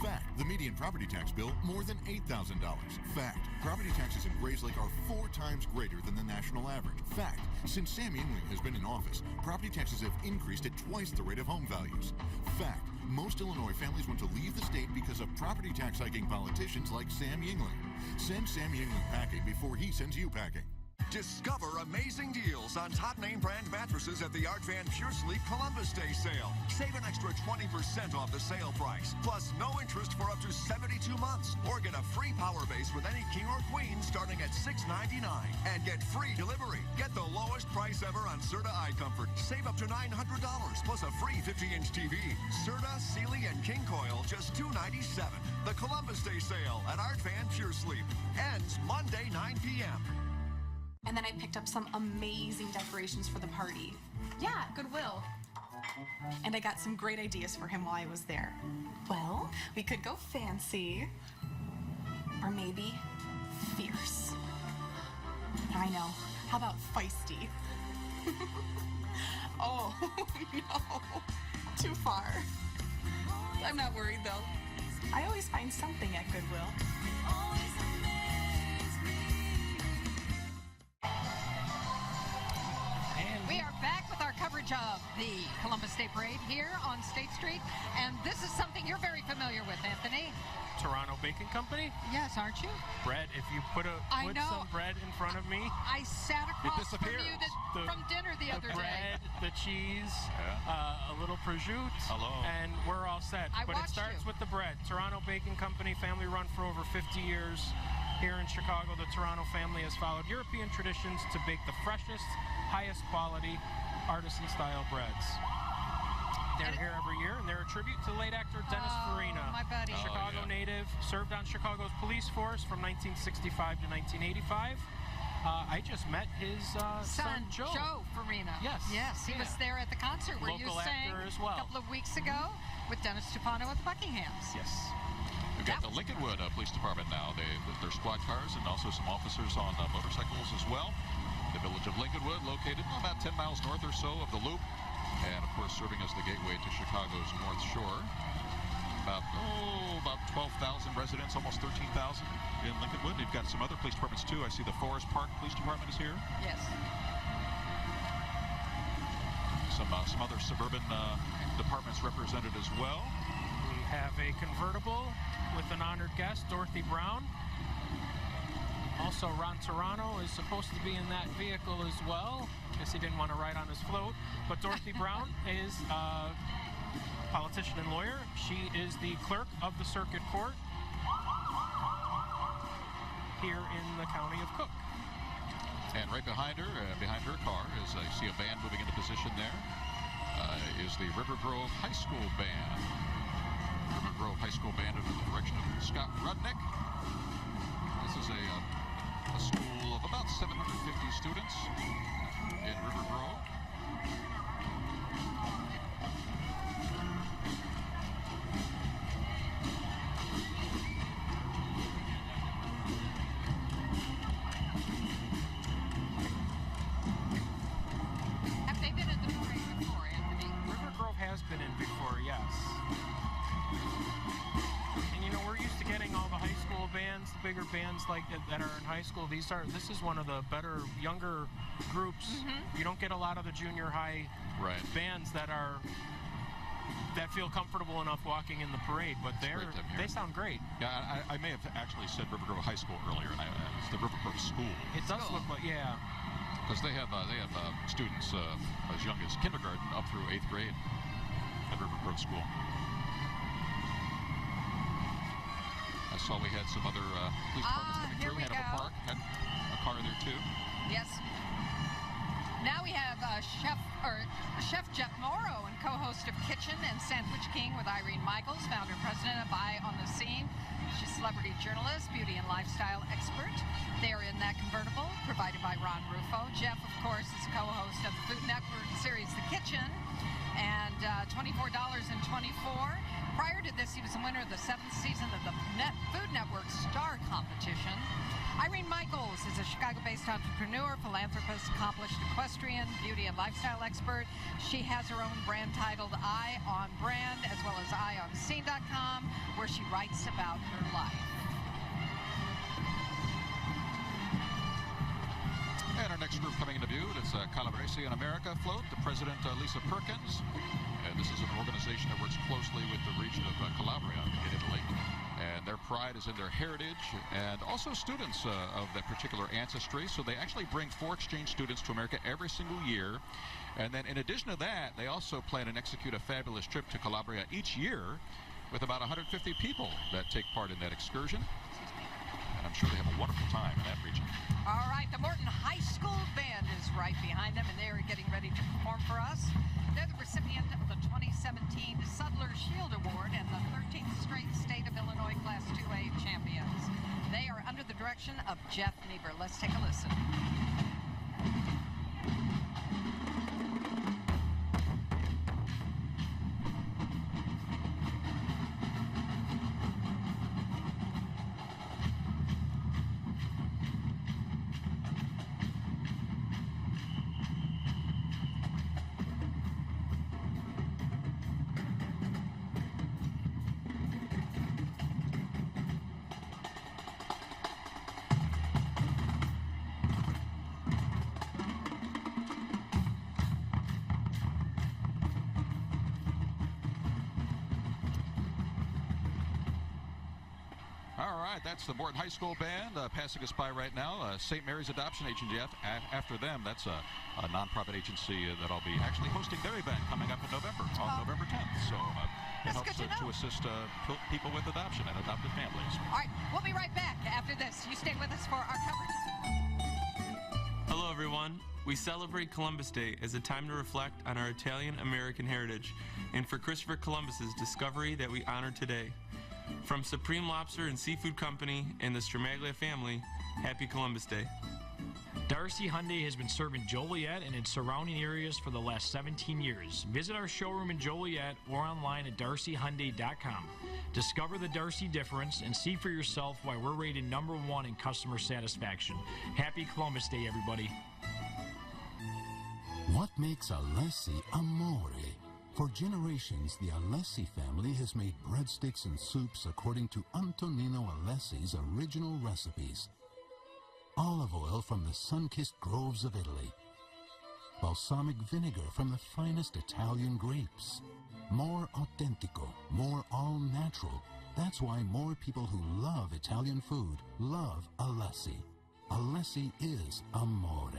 Fact, the median property tax bill, more than $8,000. Fact, property taxes in Grays Lake are 4 times greater than the national average. Fact, since Sam Yingling has been in office, property taxes have increased at twice the rate of home values. Fact, most Illinois families want to leave the state because of property tax hiking politicians like Sam Yingling. Send Sam Yingling packing before he sends you packing. Discover amazing deals on top name brand mattresses at the Art Van Pure Sleep Columbus Day sale. Save an extra 20% off the sale price, plus no interest for up to 72 months. Or get a free power base with any king or queen starting at $699. And get free delivery. Get the lowest price ever on Serta iComfort. Save up to $900 plus a free 50-inch TV. Serta, Sealy, and King Coil just $297. The Columbus Day sale at Art Van Pure Sleep ends Monday 9 p.m. And then I picked up some amazing decorations for the party. Yeah, Goodwill. And I got some great ideas for him while I was there. Well, we could go fancy, or maybe fierce. I know. How about feisty? Oh, no. Too far. I'm not worried, though. I always find something at Goodwill. We are back with our coverage of the Columbus Day Parade here on State Street, and this is something you're very familiar with, Anthony. Toronto Bacon Company? Yes, aren't you? Bread. If you put some bread in front of me, I sat across from you from dinner the other bread, day. The cheese, a little prosciutto, and we're all set. But it starts with the bread. Toronto Bacon Company, family run for over 50 years. Here in Chicago, the Toronto family has followed European traditions to bake the freshest, highest quality, artisan-style breads. They're here every year, and they're a tribute to the late actor Dennis Farina. My buddy. Chicago native, served on Chicago's police force from 1965 to 1985. I just met his son, Joe. Joe Farina. Yes. Yes, he was there at the concert where you sang as well. a couple of weeks ago with Dennis Stefano at the Buckinghams. Yes. We've got the Lincolnwood Police Department now. With their squad cars and also some officers on motorcycles as well. The village of Lincolnwood, located about 10 miles north or so of the Loop, and of course serving as the gateway to Chicago's North Shore. About 12,000 residents, almost 13,000 in Lincolnwood. They've got some other police departments too. I see the Forest Park Police Department is here. Yes. Some other suburban departments represented as well. We have a convertible with an honored guest, Dorothy Brown. Also, Ron Toronto is supposed to be in that vehicle as well. Guess he didn't want to ride on his float. But Dorothy Brown is a politician and lawyer. She is the clerk of the circuit court here in the county of Cook. And right behind her car, as I see a band moving into position there, is the River Grove High School Band. River Grove High School Band under the direction of Scott Rudnick. This is a school of about 750 students in River Grove. Have they been in the parade before, Anthony? River Grove has been in before, yes. And you know, we're used to getting all the high school bands bigger bands like that are in high school. This is one of the better younger groups. You don't get a lot of the junior high bands that feel comfortable enough walking in the parade, but they sound great. Yeah, I may have actually said River Grove High School earlier, and it's the River Grove School. It does look like, yeah. Because they have students as young as kindergarten up through 8th grade at River Grove School. I saw we had some other police departments coming through. Hanover Park had a car there too. Yes. Now we have Chef Jeff Morrow and co-host of Kitchen and Sandwich King with Irene Michaels, founder and president of Eye on the Scene. She's a celebrity journalist, beauty and lifestyle expert. They are in that convertible, provided by Ron Rufo. Jeff, of course, is co-host of the Food Network series The Kitchen, and $24.24. Prior to this, he was the winner of the 7th season of the Food Network Star Competition. Irene Michaels is a Chicago-based entrepreneur, philanthropist, accomplished equestrian, beauty and lifestyle expert. She has her own brand titled Eye on Brand, as well as EyeOnScene.com, where she writes about her life. And our next group coming into view, it's Calabrese in America float, the president Lisa Perkins. And this is an organization that works closely with the region of Calabria in Italy. And their pride is in their heritage and also students of that particular ancestry. So they actually bring 4 exchange students to America every single year. And then in addition to that, they also plan and execute a fabulous trip to Calabria each year with about 150 people that take part in that excursion. And I'm sure they have a wonderful time in that region. All right, the Morton High School Band is right behind them, and they are getting ready to perform for us. They're the recipient of the 2017 Sudler Shield Award and the 13th straight State of Illinois Class 2A champions. They are under the direction of Jeff Niebuhr. Let's take a listen. That's the Morton High School Band passing us by right now. St. Mary's Adoption Agency after them. That's a nonprofit agency that'll be actually hosting their event coming up in November, on November 10th. So it helps to assist people with adoption and adopted families. All right, we'll be right back after this. You stay with us for our coverage. Hello, everyone. We celebrate Columbus Day as a time to reflect on our Italian-American heritage and for Christopher Columbus's discovery that we honor today. From Supreme Lobster and Seafood Company and the Stramaglia family, happy Columbus Day. Darcy Hyundai has been serving Joliet and its surrounding areas for the last 17 years. Visit our showroom in Joliet or online at darcyhyundai.com. Discover the Darcy difference and see for yourself why we're rated #1 in customer satisfaction. Happy Columbus Day, everybody. What makes Alessi amore? For generations, the Alessi family has made breadsticks and soups according to Antonino Alessi's original recipes. Olive oil from the sun-kissed groves of Italy. Balsamic vinegar from the finest Italian grapes. More autentico, more all-natural. That's why more people who love Italian food love Alessi. Alessi is amore.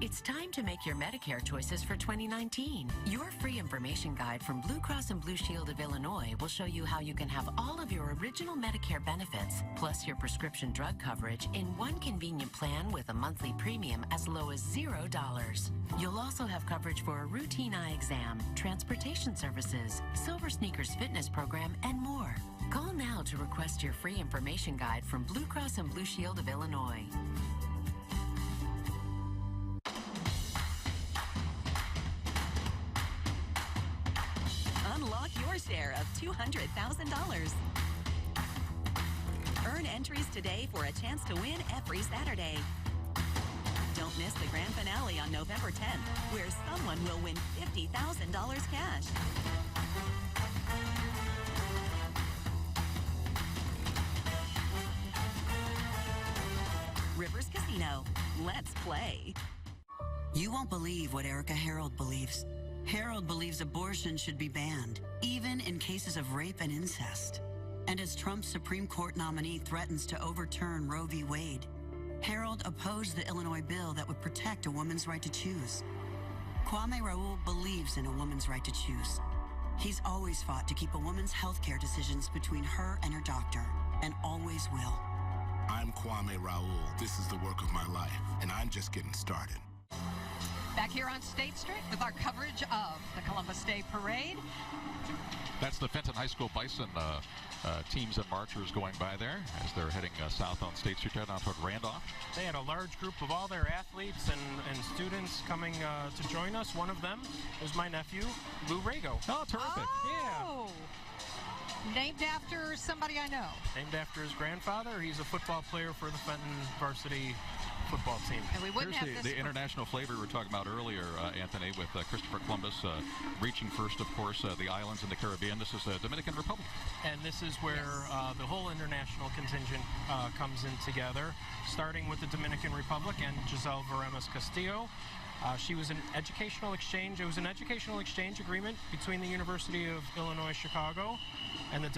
It's time to make your Medicare choices for 2019. Your free information guide from Blue Cross and Blue Shield of Illinois will show you how you can have all of your original Medicare benefits, plus your prescription drug coverage in one convenient plan with a monthly premium as low as $0. You'll also have coverage for a routine eye exam, transportation services, Silver Sneakers fitness program, and more. Call now to request your free information guide from Blue Cross and Blue Shield of Illinois. Unlock your share of $200,000. Earn entries today for a chance to win every Saturday. Don't miss the grand finale on November 10th, where someone will win $50,000 cash. Latino. Let's play. You won't believe what Erica Harold believes. Harold believes abortion should be banned, even in cases of rape and incest. And as Trump's Supreme Court nominee threatens to overturn Roe v. Wade, Harold opposed the Illinois bill that would protect a woman's right to choose. Kwame Raoul believes in a woman's right to choose. He's always fought to keep a woman's health care decisions between her and her doctor, and always will. I'm Kwame Raoul. This is the work of my life, and I'm just getting started. Back here on State Street with our coverage of the Columbus Day Parade. That's the Fenton High School Bison teams and marchers going by there as they're heading south on State Street down toward Randolph. They had a large group of all their athletes and students coming to join us. One of them is my nephew, Lou Rago. Oh, terrific. Oh. Named after somebody I know. Named after his grandfather. He's a football player for the Fenton varsity football team. And we wouldn't Here's have the international flavor we were talking about earlier, Anthony, with Christopher Columbus reaching first, of course, the islands in the Caribbean. This is the Dominican Republic. And this is where the whole international contingent comes in together, starting with the Dominican Republic and Giselle Varemas Castillo. She was an educational exchange. It was an educational exchange agreement between the University of Illinois Chicago and the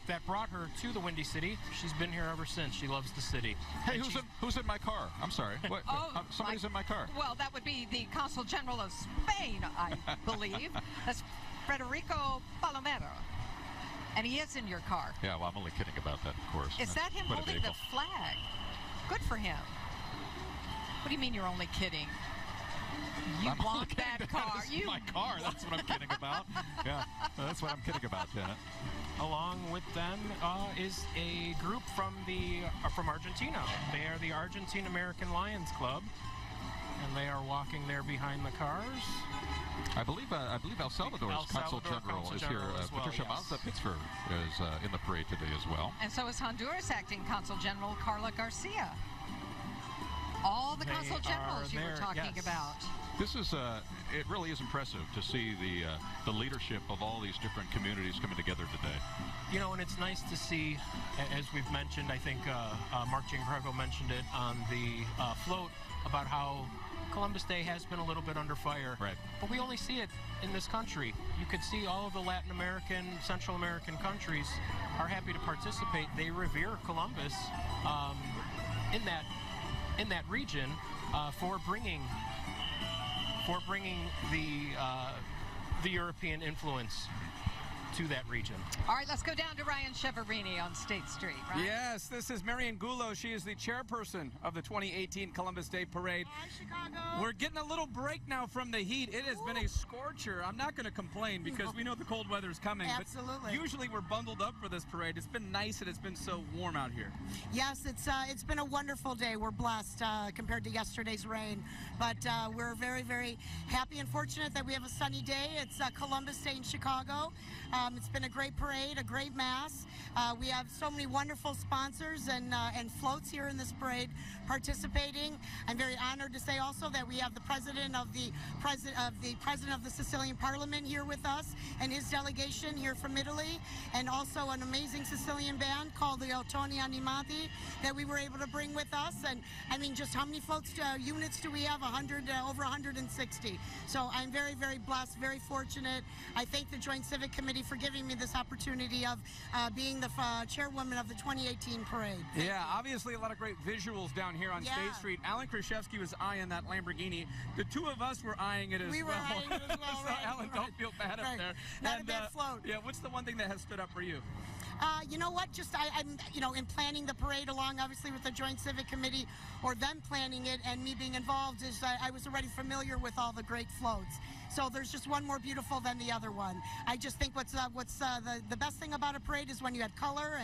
that brought her to the Windy City. She's been here ever since. She loves the city. Hey, who's in my car? I'm sorry. What? Somebody's in my car. Well, that would be the Consul General of Spain, I believe. That's Federico Palomero. And he is in your car. Yeah, well, I'm only kidding about that, of course. Is that him holding the flag? Good for him. What do you mean you're only kidding? You blocked that car. This is my car. That's what I'm kidding about. Yeah, that's what I'm kidding about, Janet. Along with them is a group from Argentina. They are the Argentine American Lions Club, and they are walking there behind the cars. I believe El Salvador's Consul General is here. Patricia Mazza Pittsburgh is in the parade today as well. And so is Honduras Acting Consul General Carla Garcia. All the Consul Generals you were talking about. This is, it really is impressive to see the leadership of all these different communities coming together today. You know, and it's nice to see, as we've mentioned, I think Mark Giancarlo mentioned it on the float, about how Columbus Day has been a little bit under fire. Right. But we only see it in this country. You could see all of the Latin American, Central American countries are happy to participate. They revere Columbus in that region for bringing the European influence to that region. All right, let's go down to Ryan Cheverini on State Street. Ryan? Yes, this is Marian Gulo. She is the chairperson of the 2018 Columbus Day Parade. Hi, Chicago. We're getting a little break now from the heat. It has been a scorcher. I'm not going to complain because we know the cold weather is coming. Absolutely. But usually we're bundled up for this parade. It's been nice and it's been so warm out here. Yes, it's been a wonderful day. We're blessed compared to yesterday's rain. But we're very, very happy and fortunate that we have a sunny day. It's Columbus Day in Chicago. It's been a great parade, a great mass. We have so many wonderful sponsors and floats here in this parade participating. I'm very honored to say also that we have the president of the Sicilian Parliament here with us and his delegation here from Italy, and also an amazing Sicilian band called the Ottoni Animati that we were able to bring with us. And I mean, just how many floats units do we have? Over 160. So I'm very, very blessed, very fortunate. I thank the Joint Civic Committee for giving me this opportunity of being the chairwoman of the 2018 parade. Yeah, obviously a lot of great visuals down here on State Street. Alan Krzyzewski was eyeing that Lamborghini. The two of us were eyeing it as well. We were eyeing it as well. So Alan, don't feel bad up there. Not a bad float. Yeah, what's the one thing that has stood up for you? You know what? Just I'm, in planning the parade along, obviously with the Joint Civic Committee, or them planning it and me being involved, is I was already familiar with all the great floats. So there's just one more beautiful than the other one. I just think what's the best thing about a parade is when you add color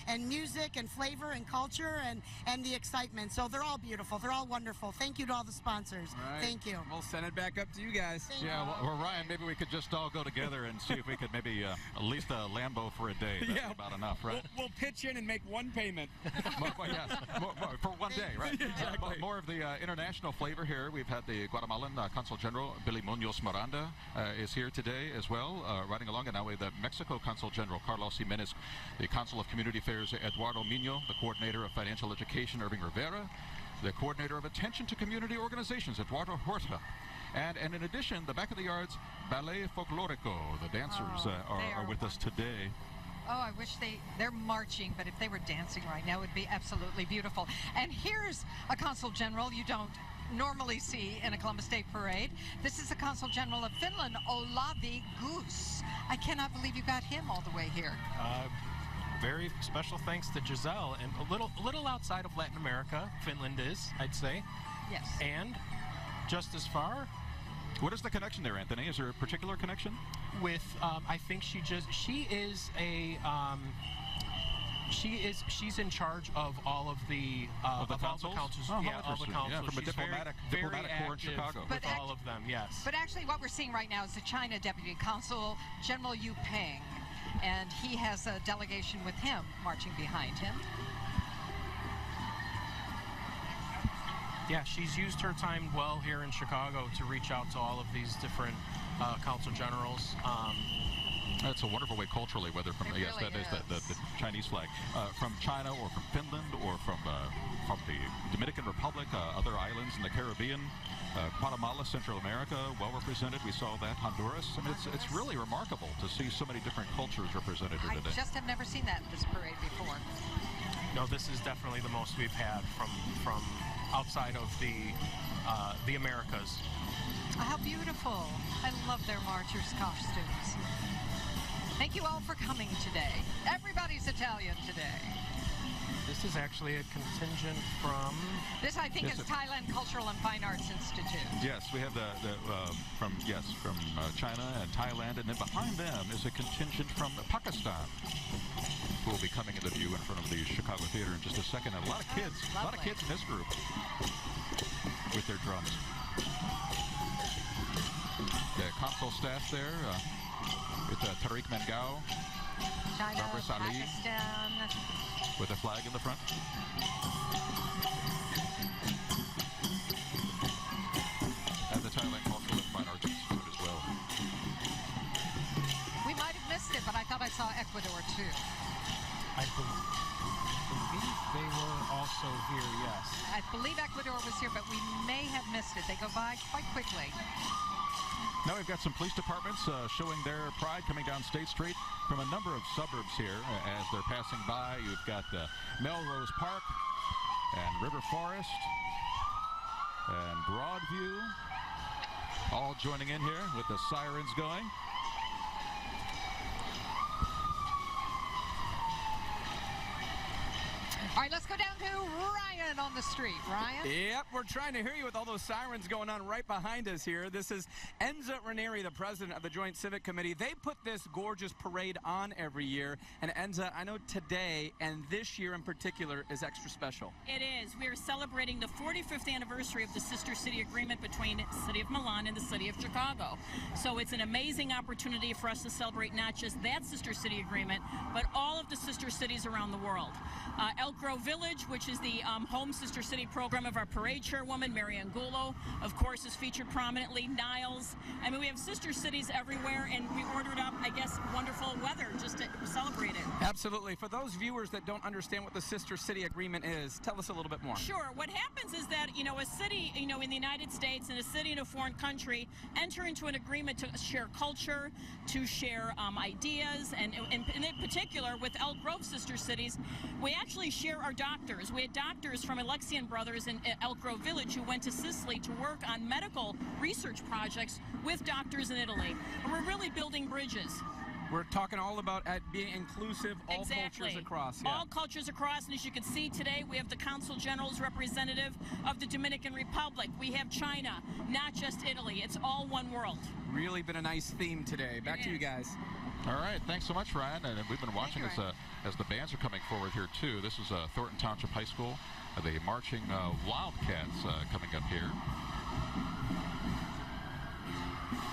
and music and flavor and culture and the excitement. So they're all beautiful. They're all wonderful. Thank you to all the sponsors. All right. Thank you. We'll send it back up to you guys. Well, Ryan, maybe we could just all go together and see if we could maybe at least a Lambo for a day. That's about enough, right? We'll pitch in and make one payment. more, for one day, right? Exactly. More of the international flavor here. We've had the Guatemalan Consul General Billy Munoz Miranda is here today as well, riding along. And now we have the Mexico Consul General Carlos Jimenez, the Consul of Community Affairs Eduardo Mino, the Coordinator of Financial Education Irving Rivera, the coordinator of Attention to Community Organizations, Eduardo Horta. And in addition, the Back of the Yards Ballet Folklorico. The dancers are with us today. Oh, I wish they're marching, but if they were dancing right now, it would be absolutely beautiful. And here's a Consul General you don't normally see in a Columbus Day parade. This is the Consul General of Finland, Olavi Goose. I cannot believe you got him all the way here. Very special thanks to Giselle, and a little outside of Latin America, Finland is, I'd say. Yes. And just as far. What is the connection there, Anthony? Is there a particular connection? With, I think she's in charge of all of the consuls? All the consuls. Yeah, from a diplomatic corps in Chicago. With all of them, yes. But actually what we're seeing right now is the China Deputy Consul, General Yu Peng, and he has a delegation with him marching behind him. Yeah, she's used her time well here in Chicago to reach out to all of these different consul generals. That's a wonderful way culturally, whether from the Chinese flag, from China or from Finland or from the Dominican Republic, other islands in the Caribbean, Guatemala, Central America, well represented. We saw that, Honduras, and it's really remarkable to see so many different cultures represented here today. I just have never seen that in this parade before. No, this is definitely the most we've had from outside of the Americas. How beautiful. I love their marchers' costumes. Thank you all for coming today. Everybody's Italian today. This is actually a contingent from... This, I think, is Thailand Cultural and Fine Arts Institute. Yes, we have from China and Thailand, and then behind them is a contingent from Pakistan, who will be coming into view in front of the Chicago Theater in just a second. And a lot of kids in this group with their drums. The consul staff there with Tariq Mangao, China, Ali, Pakistan, with a flag in the front. And the Thailand Cultural and Fine Arts Institute as well. We might have missed it, but I thought I saw Ecuador too. I believe they were also here, yes. I believe Ecuador was here, but we may have missed it. They go by quite quickly. Now we've got some police departments showing their pride coming down State Street from a number of suburbs here as they're passing by. You've got Melrose Park and River Forest and Broadview all joining in here with the sirens going. All right, let's go down to Ryan on the street. Ryan? Yep, we're trying to hear you with all those sirens going on right behind us here. This is Enza Ranieri, the president of the Joint Civic Committee. They put this gorgeous parade on every year. And Enza, I know today and this year in particular is extra special. It is. We are celebrating the 45th anniversary of the Sister City Agreement between the City of Milan and the City of Chicago. So it's an amazing opportunity for us to celebrate not just that Sister City Agreement, but all of the sister cities around the world. Elk Grove Village, which is the home sister city program of our parade chairwoman, Mary Angulo, of course, is featured prominently. Niles. I mean, we have sister cities everywhere, and we ordered up, I guess, wonderful weather just to celebrate it. Absolutely. For those viewers that don't understand what the Sister City Agreement is, tell us a little bit more. Sure. What happens is that, a city, in the United States and a city in a foreign country enter into an agreement to share culture, to share ideas, and in particular, with Elk Grove Sister Cities, we actually share our doctors. We had doctors from Alexian Brothers in Elk Grove Village who went to Sicily to work on medical research projects with doctors in Italy. And we're really building bridges. We're talking all about being inclusive, all cultures across. Yeah. All cultures across, and as you can see today, we have the Consul General's representative of the Dominican Republic. We have China, not just Italy. It's all one world. Really been a nice theme today. Back to you guys. All right, thanks so much, Ryan. And we've been watching as the bands are coming forward here, too. This is Thornton Township High School, the marching Wildcats coming up here.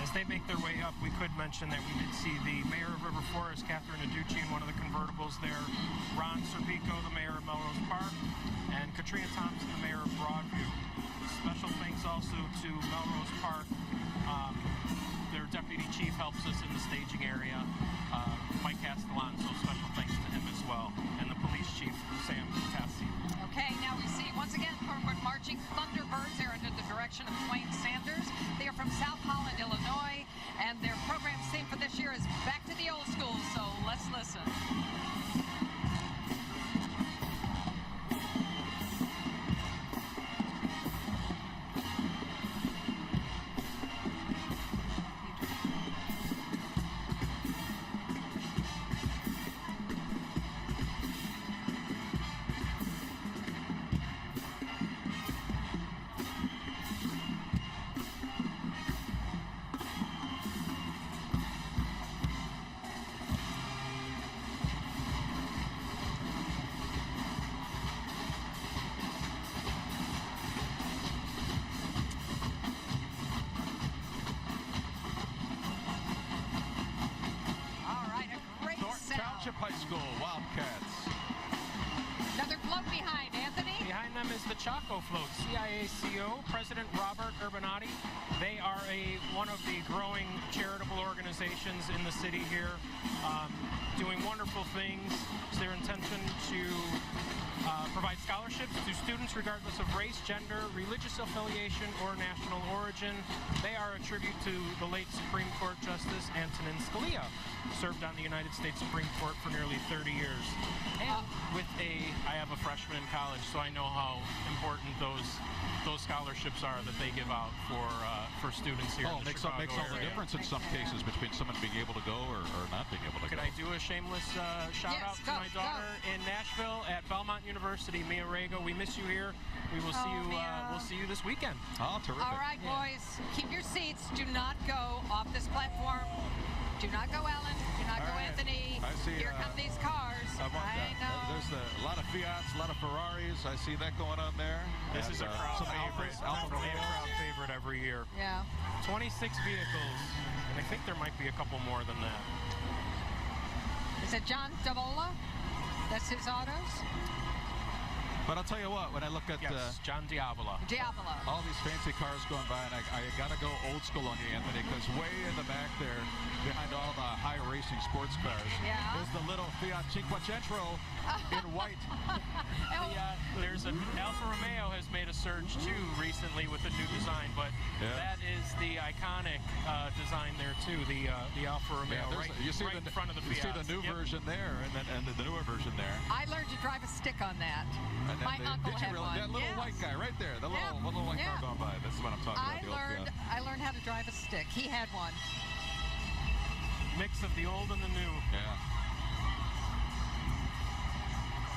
As they make their way up, we could mention that we did see the mayor of River Forest, Catherine Aducci, in one of the convertibles there, Ron Serpico, the mayor of Melrose Park, and Katrina Thompson, the mayor of Broadview. Special thanks also to Melrose Park. Their deputy chief helps us in the staging area, Mike Castellan, so special thanks to him as well, and the police chief, Sam Tassi. Okay, now we see once again forward marching Bishop High School Wildcats. Another float behind, Anthony. Behind them is the Chaco Float, CIACO, President Robert Urbanati. They are one of the growing charitable organizations in the city here, doing wonderful things. It's their intention to provide scholarships to students regardless of race, gender, religious affiliation, or national origin. They are a tribute to the late Supreme Court Justice Antonin Scalia, who served on the United States Supreme Court for nearly 30 years. And I have a freshman in college, so I know how important those scholarships are that they give out for students here in the Chicago makes all the area. difference in some cases between someone being able to go or not being able to go. Could I do a shameless shout out to my daughter in Nashville at Belmont University, Mia Rego? We miss you here. We will see you. We'll see you this weekend. Oh, terrific! All right, boys, keep your seats. Do not go off this platform. Do not go, Ellen. Do not go, Anthony. I see. Here come these cars. I know. There's a lot of Fiats, a lot of Ferraris. I see that going on there. This is a crowd favorite. Alfa Definitely a crowd favorite every year. Yeah. 26 vehicles, and I think there might be a couple more than that. Is it John Davola? That's his autos? But I'll tell you what, when I look at John Diavola. All these fancy cars going by, and I got to go old school on you, Anthony, because way in the back there, behind all the high racing sports cars, is the little Fiat Cinquecento in white. There's an Alfa Romeo has made a surge too recently with a new design, but that is the iconic design there too. The Alfa Romeo, right in front of the Fiat. You see the new version there, and the newer version there. I learned to drive a stick on that. My uncle had one. That little white guy right there, the little white car going by. This is what I'm talking about. I learned how to drive a stick. He had one. Mix of the old and the new.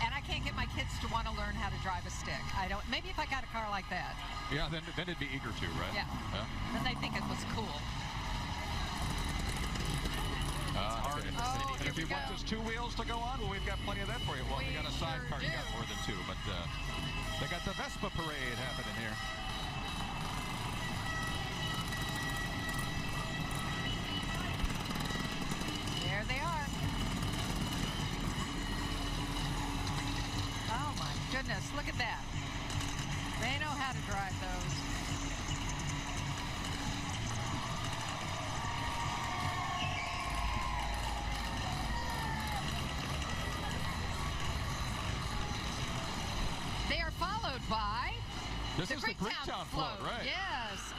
And I can't get my kids to want to learn how to drive a stick. I don't. Maybe if I got a car like that. Yeah, then they'd be eager to, right? Yeah. Then they think it was cool. Okay. And if you want just two wheels to go on, well, we've got plenty of that for you. Well, we got a sidecar, you got more than two, but they got the Vespa parade happening here. There they are. Oh my goodness, look at that. They know how to drive those. By this is the Greektown float, right? Yes.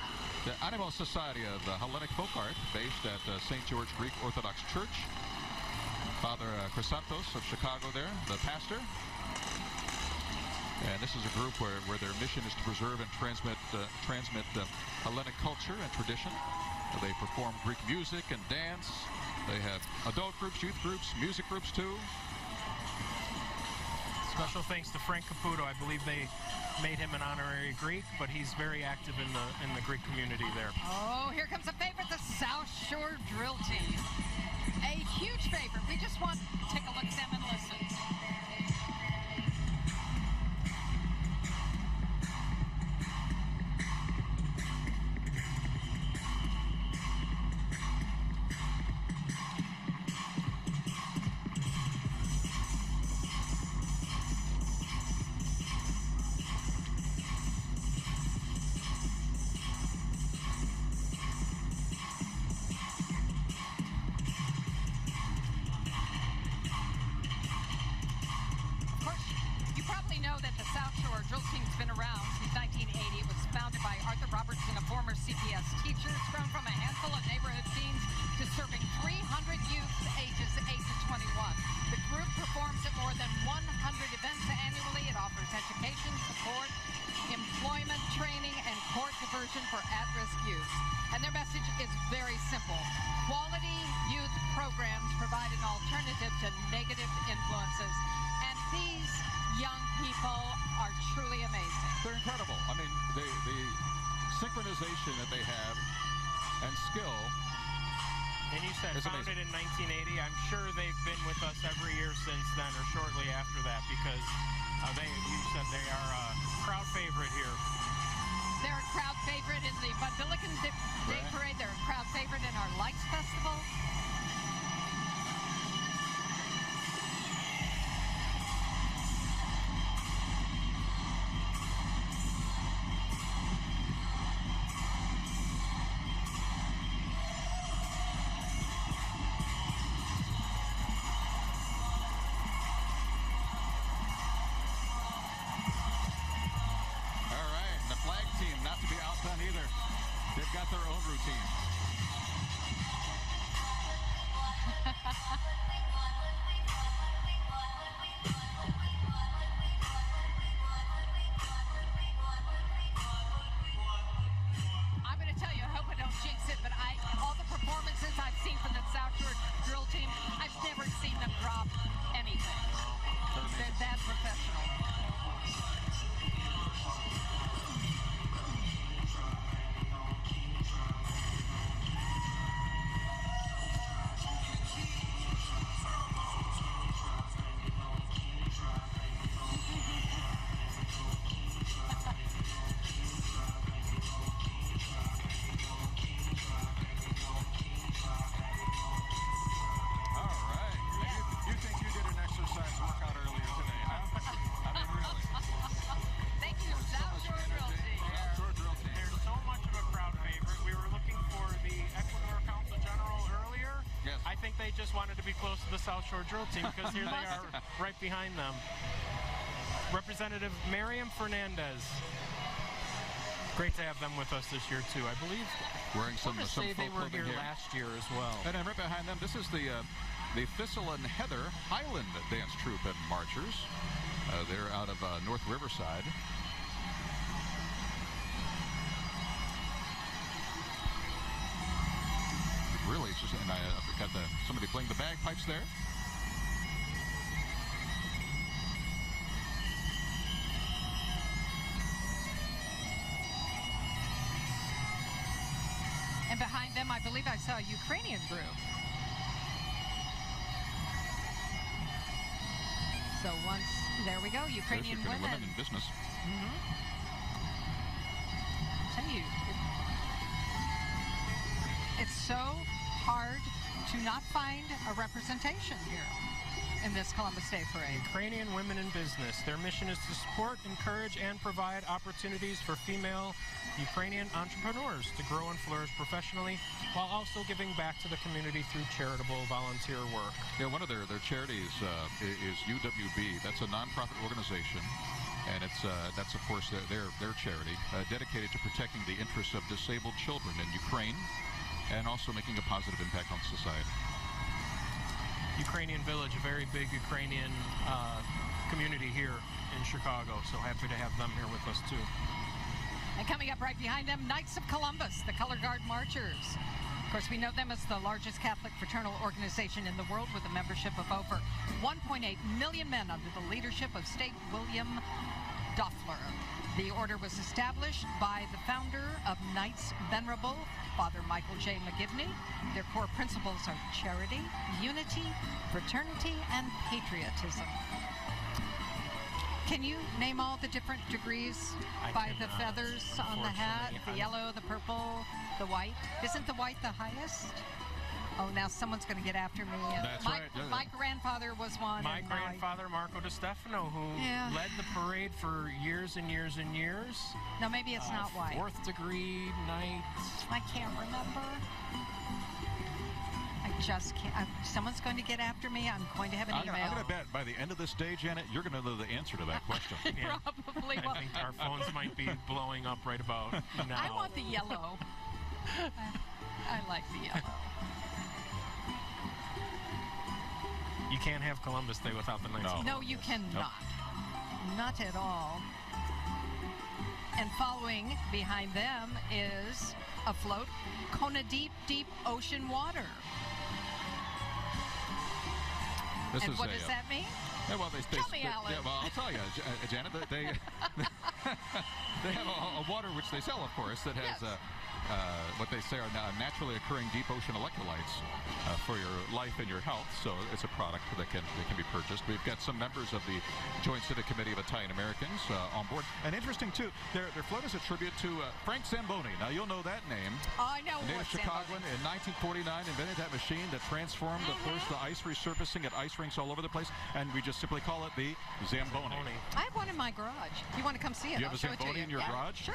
The Animal Society of Hellenic Folk Art, based at St. George Greek Orthodox Church. Father Chrysanthos of Chicago there, the pastor. And this is a group where their mission is to preserve and transmit Hellenic culture and tradition. They perform Greek music and dance. They have adult groups, youth groups, music groups too. Special thanks to Frank Caputo. I believe they made him an honorary Greek, but he's very active in the Greek community there. Oh, here comes a favorite, the South Shore Drill Team. A huge favorite. We just want to take a look at them and listen. For at-risk youth. And their message is very simple. Quality youth programs provide an alternative to negative influences. And these young people are truly amazing. They're incredible. I mean, the synchronization that they have and skill. And you said founded in 1980. I'm sure they've been with us every year since then or shortly after that because you said they are a crowd favorite here. They're a crowd favorite in the Bud Billiken Day Parade. They're a crowd favorite in our Lights Festival. got their own routine. I'm going to tell you, I hope I don't jinx it, but all the performances I've seen from the South Shore drill team, I've never seen them drop anything. They're that professional. Wanted to be close to the South Shore drill team because here they are right behind them. Representative Miriam Fernandez. Great to have them with us this year too, I believe. Wearing some I folk say they were clothing here last year as well. And then right behind them, this is the Thistle and Heather Highland Dance Troupe and Marchers. They're out of North Riverside. Really, it's just, and I've got somebody playing the bagpipes there. And behind them, I believe I saw a Ukrainian group. So there we go, Ukrainian women. In business. I tell you, it's so hard to not find a representation here in this Columbus Day Parade. Ukrainian Women in Business. Their mission is to support, encourage, and provide opportunities for female Ukrainian entrepreneurs to grow and flourish professionally while also giving back to the community through charitable volunteer work. Yeah, one of their charities is UWB. That's a nonprofit organization. And that's of course their charity dedicated to protecting the interests of disabled children in Ukraine and also making a positive impact on society. Ukrainian Village, a very big Ukrainian community here in Chicago, so happy to have them here with us too. And coming up right behind them, Knights of Columbus, the Color Guard Marchers. Of course, we know them as the largest Catholic fraternal organization in the world with a membership of over 1.8 million men under the leadership of State William Doeffler. The order was established by the founder of Knights Venerable, Father Michael J. McGivney. Their core principles are charity, unity, fraternity, and patriotism. Can you name all the different degrees by the feathers on the hat? The yellow, the purple, the white. Isn't the white the highest? Oh, now someone's going to get after me. That's right. My grandfather was one. My grandfather, Marco DiStefano, who led the parade for years and years and years. No, maybe it's not white. 4th degree Knights. I can't remember. I just can't. Someone's going to get after me. I'm going to have an email. I'm going to bet by the end of this day, Janet, you're going to know the answer to that question. Probably. I think our phones might be blowing up right about now. I want the yellow. I like the yellow. You can't have Columbus Day without the Knights. No, you cannot. Nope. Not at all. And following behind them is afloat Kona Deep, Deep Ocean Water. And what does that mean? Yeah, well, Tell me, Alan. Yeah, well, I'll tell you, Janet. They have a water which they sell, of course, that has what they say are naturally occurring deep ocean electrolytes for your life and your health. So it's a product that can be purchased. We've got some members of the Joint Civic Committee of Italian Americans on board. And interesting too, their float is a tribute to Frank Zamboni. Now you'll know that name. I know. A native Chicagoan in 1949 invented that machine that transformed, of course, the ice resurfacing at ice rinks all over the place, and we just simply call it the Zamboni. I have one in my garage. You want to come see it? You have a Zamboni in your garage? Sure.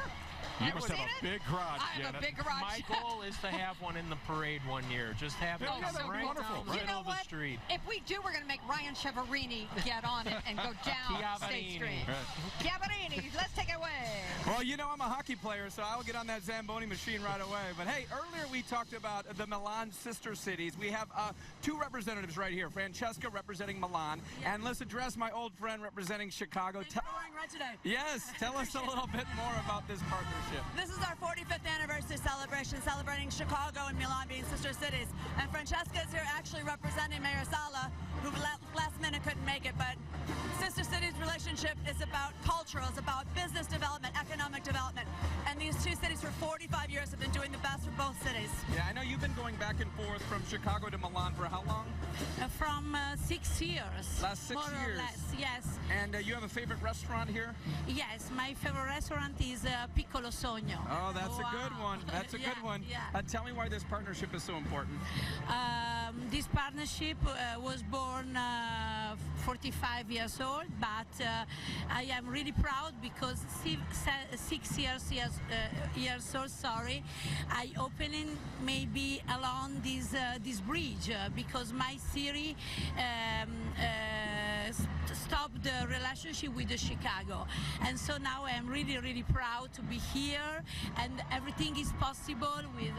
You must have a big garage, Janet. big garage. My goal is to have one in the parade one year. Just have it Oh, come so right cool. down the You middle know of the what? street. If we do, we're going to make Ryan Cheverini get on it and go down State Street. Chiavarini, let's take it away. Well, you know I'm a hockey player, so I'll get on that Zamboni machine right away. But hey, earlier we talked about the Milan sister cities. We have two representatives right here. Francesca representing Milan, and let's address my old friend representing Chicago. Right today. Yes, tell us a little bit more about this partnership. This is our 45th anniversary celebration, celebrating Chicago and Milan being sister cities. And Francesca is here actually representing Mayor Sala, who last minute couldn't make it. But sister cities relationship is about cultural, it's about business development, economic development. And these two cities for 45 years have been doing the best for both cities. Yeah, I know you've been going back and forth from Chicago to Milan for how long? From 6 years. Last 6 more years. Or less, yes. And you have a favorite restaurant here? Yes, my favorite restaurant is Piccolo Sogno. Oh, that's a good one. That's a good one. Yeah. Tell me why this partnership is so important. This partnership was born 45 years old, but I am really proud because 6 years old. Sorry, I opening maybe along this bridge because my city stopped the relationship with the Chicago, and so now I am really proud to be here, and everything is possible with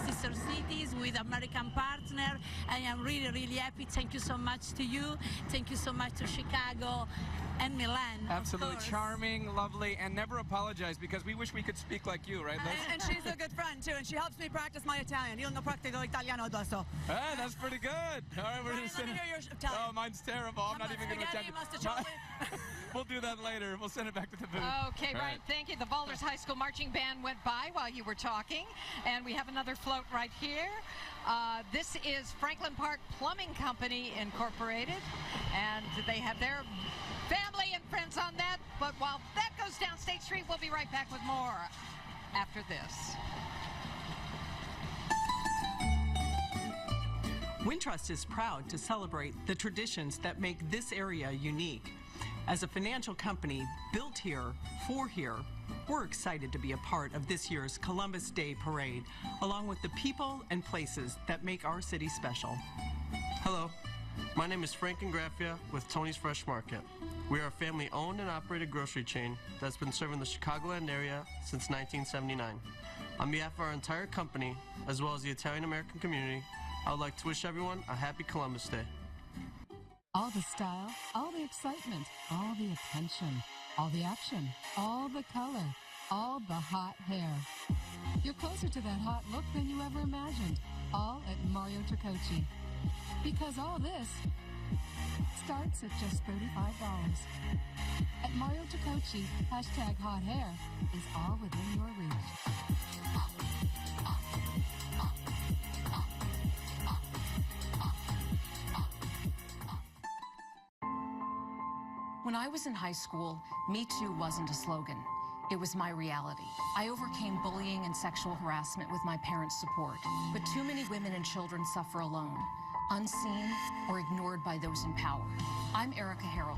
sister cities, with American partner. I am really happy. Thank you so much to you. Thank you so much to Chicago and Milan. Absolutely charming, lovely, and never apologize because we wish we could speak like you, right, Liz? And she's a good friend too, and she helps me practice my Italian. Io non pratico italiano adesso. Hey, that's pretty good. All right, we're just sending. Oh, mine's terrible. I'm not even going to attempt it. We'll do that later. We'll send it back to the booth. Okay, All Ryan, thank you. The Balders High School Marching Band went by while you were talking, and we have another float right here. This is Franklin Park Plumbing Company Incorporated, and they have their family and friends on that. But while that goes down State Street, we'll be right back with more after this. Wintrust is proud to celebrate the traditions that make this area unique. As a financial company built here for here, we're excited to be a part of this year's Columbus Day Parade, along with the people and places that make our city special. Hello, my name is Frank Ingraffia with Tony's Fresh Market. We are a family-owned and operated grocery chain that's been serving the Chicagoland area since 1979. On behalf of our entire company, as well as the Italian-American community, I would like to wish everyone a happy Columbus Day. All the style, all the excitement, all the attention, all the action, all the color, all the hot hair. You're closer to that hot look than you ever imagined, all at Mario Tricocci. Because all this starts at just $35. At Mario Tricocci, hashtag hot hair is all within your reach. When I was in high school, Me Too wasn't a slogan. It was my reality. I overcame bullying and sexual harassment with my parents' support. But too many women and children suffer alone, unseen or ignored by those in power. I'm Erica Harold.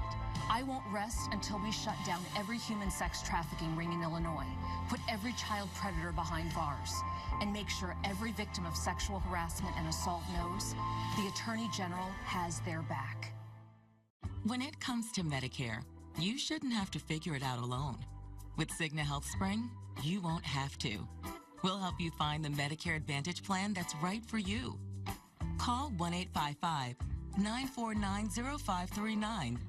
I won't rest until we shut down every human sex trafficking ring in Illinois, put every child predator behind bars, and make sure every victim of sexual harassment and assault knows the Attorney General has their back. When it comes to Medicare, you shouldn't have to figure it out alone. With Cigna Health Spring, you won't have to. We'll help you find the Medicare Advantage plan that's right for you. Call 1-855-949-0539.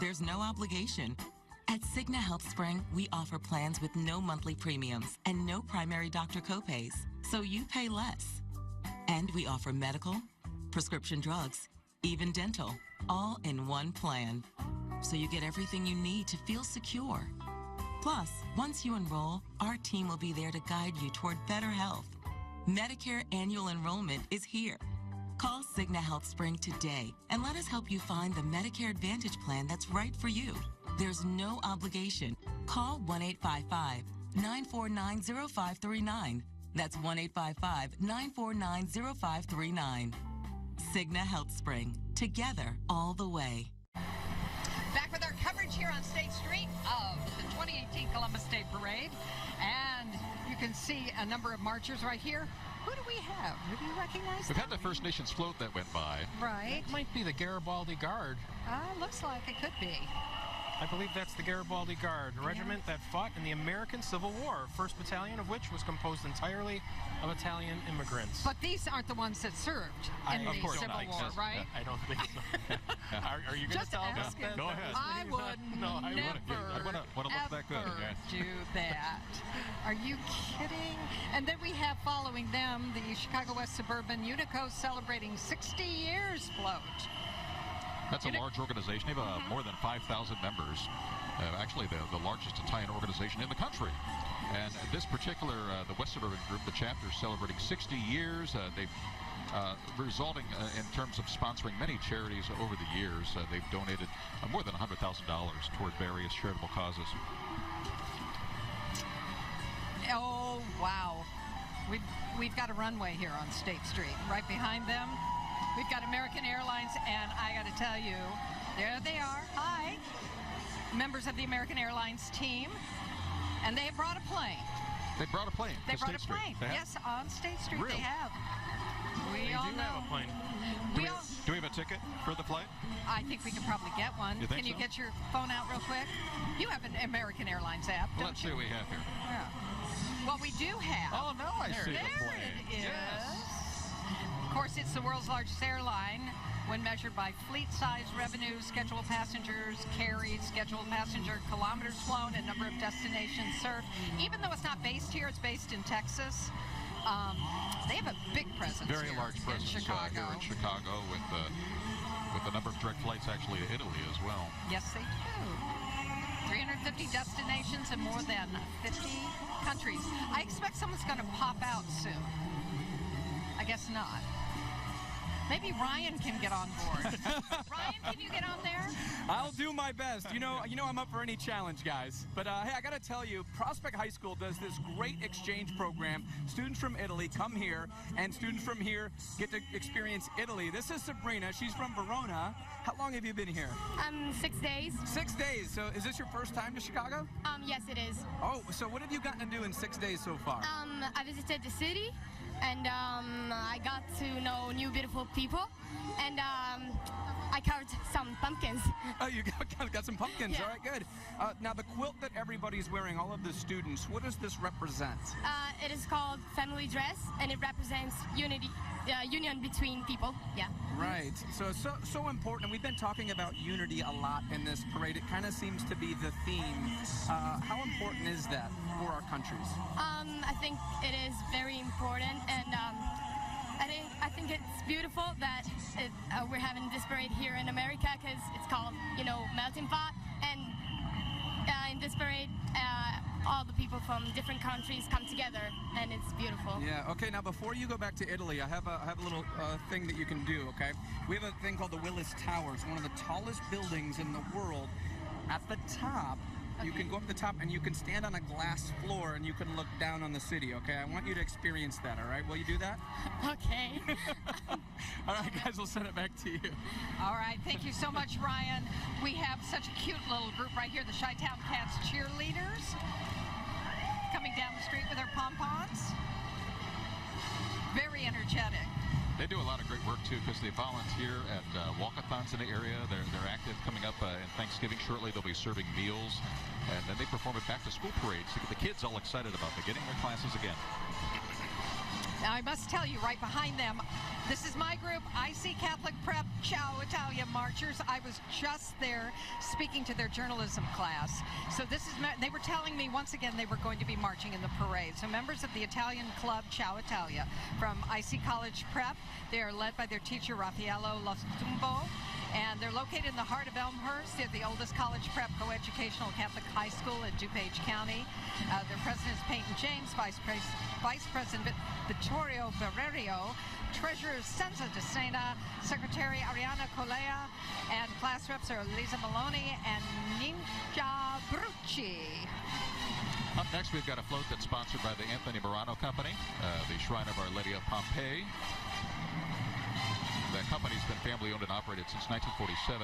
There's no obligation. At Cigna Health Spring, we offer plans with no monthly premiums and no primary doctor copays, so you pay less. And we offer medical, prescription drugs, even dental, all in one plan. So you get everything you need to feel secure. Plus, once you enroll, our team will be there to guide you toward better health. Medicare annual enrollment is here. Call Cigna Health Spring today and let us help you find the Medicare Advantage plan that's right for you. There's no obligation. Call 1-855-949-0539. That's 1-855-949-0539. Cigna Health Spring. Together all the way. Back with our coverage here on on State Street of the 2018 Columbus Day Parade, and you can see a number of marchers right here. Who do we have? Do you recognize We've them? had the First Nations float that went by. Right. It might be the Garibaldi Guard. Looks like it could be. I believe that's the Garibaldi Guard, a regiment that fought in the American Civil War, 1st Battalion of which was composed entirely of Italian immigrants. But these aren't the ones that served in the Civil War, right? I don't think so. Are you going to tell us that? Go ahead. I would never, look that good. ever do that. Are you kidding? And then we have following them the Chicago West Suburban Unico celebrating 60 years float. That's a large organization. They have more than 5,000 members. Actually, the largest Italian organization in the country. And this particular, the West Suburban group, the chapter is celebrating 60 years. They've resulting in terms of sponsoring many charities over the years. They've donated more than $100,000 toward various charitable causes. Oh, wow. We've got a runway here on State Street. Right behind them, we've got American Airlines, and I got to tell you, there they are. Hi. Members of the American Airlines team, and they brought a plane. They brought a plane. They brought a plane. Yes, on State Street really? they have. We all do know. have a plane. Do we have a ticket for the flight? I think we can probably get one. You think Can you so? get your phone out real quick? You have an American Airlines app, don't Let's you? see what we have here. Yeah. Well, we do have. Oh, now I see the There plane. it is. Yes. Of course, it's the world's largest airline when measured by fleet size, revenue, scheduled passengers carried, scheduled passenger kilometers flown, and number of destinations served. Even though it's not based here, it's based in Texas. They have a big presence Very here large presence in Chicago. here in Chicago with a number of direct flights actually to Italy as well. Yes, they do. 350 destinations in more than 50 countries. I expect someone's going to pop out soon. I guess not. Maybe Ryan can get on board. Ryan, can you get on there? I'll do my best. You know I'm up for any challenge, guys. But hey, I got to tell you, Prospect High School does this great exchange program. Students from Italy come here, and students from here get to experience Italy. This is Sabrina. She's from Verona. How long have you been here? 6 days. 6 days. So is this your first time to Chicago? Yes, it is. Oh, so what have you gotten to do in 6 days so far? I visited the city, and I got to know new beautiful people, and I carved some pumpkins. Oh, you got some pumpkins. Yeah. All right, good. Now, the quilt that everybody's wearing, all of the students, what does this represent? It is called family dress, and it represents unity, union between people. Yeah. Right. So important. We've been talking about unity a lot in this parade. It kind of seems to be the theme. How important is that for our countries? I think it is very important, and I think it's beautiful that we're having this parade here in America, because it's called, Melting Pot, and in this parade, all the people from different countries come together, and it's beautiful. Yeah. Okay. Now, before you go back to Italy, I have a little thing that you can do. Okay. We have a thing called the Willis Towers, one of the tallest buildings in the world. At the top, you can go up the top and you can stand on a glass floor and you can look down on the city. Okay. I want you to experience that. All right. Will you do that? Okay. All right, guys. We'll send it back to you. All right, thank you so much, Ryan. We have such a cute little group right here, the Chi-Town Cats cheerleaders, coming down the street with their pom-poms. Very energetic. They do a lot of great work too because they volunteer at walkathons in the area. They're active. Coming up in Thanksgiving shortly, they'll be serving meals, and then they perform at back-to-school parades to get the kids all excited about beginning their classes again. Now, I must tell you, right behind them, this is my group, IC Catholic Prep Ciao Italia Marchers. I was just there speaking to their journalism class. So they were telling me once again they were going to be marching in the parade. So members of the Italian club Ciao Italia from IC College Prep, they are led by their teacher Raffaello Lostumbo. And they're located in the heart of Elmhurst. They're the oldest college prep coeducational Catholic high school in DuPage County. Their president is Peyton James, Vice President Vittorio Barrerio, Treasurer Senza De Sena, Secretary Ariana Colea, and class reps are Lisa Maloney and Ninja Brucci. Up next, we've got a float that's sponsored by the Anthony Morano Company, the Shrine of Our Lady of Pompeii. That company's been family-owned and operated since 1947.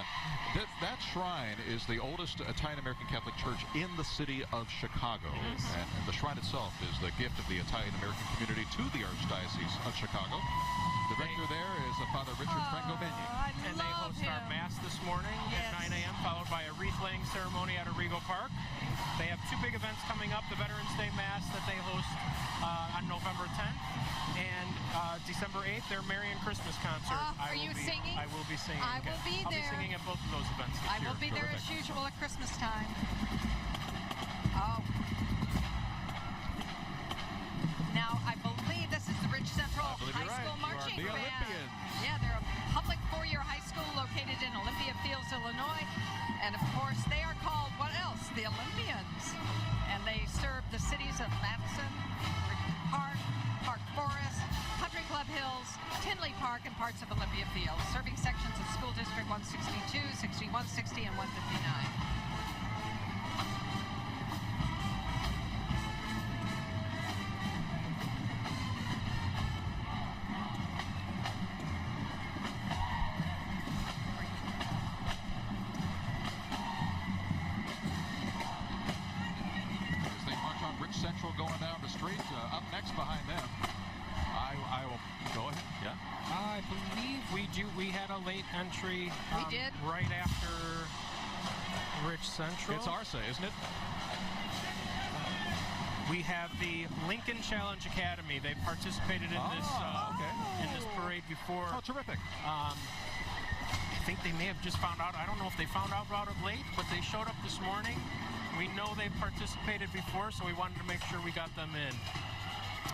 That shrine is the oldest Italian-American Catholic church in the city of Chicago. And the shrine itself is the gift of the Italian-American community to the Archdiocese of Chicago. The rector there is Father Richard Frangomegni. And they host our Mass this morning at 9 a.m., followed by a wreath-laying ceremony at Arrigo Park. They have two big events coming up, the Veterans Day Mass that they host on November 10th, and December 8th, their Marian Christmas concert. Are you singing? I will be singing. I will be there. I'll be singing at both of those events this year. I will be there as usual at Christmas time. Oh. Now, I believe this is the Ridge Central High School Marching Band. The Olympians. Yeah, they're a public four-year high school located in Olympia Fields, Illinois. And, of course, they are called, what else? The Olympians. And they serve the cities of Madison, Park, Park Forest, Country Club Hills, Tinley Park, and parts of Olympia Fields, serving sections of School District 162, 6160, and 159. Central going down the street. Up next behind them, I will go ahead. Yeah. I believe we do. We had a late entry. We did right after Ridge Central. It's Arce, isn't it? We have the Lincoln Challenge Academy. They participated in this parade before. Oh, terrific! I think they may have just found out. I don't know if they found out about it late, but they showed up this morning. We know they've participated before, so we wanted to make sure we got them in.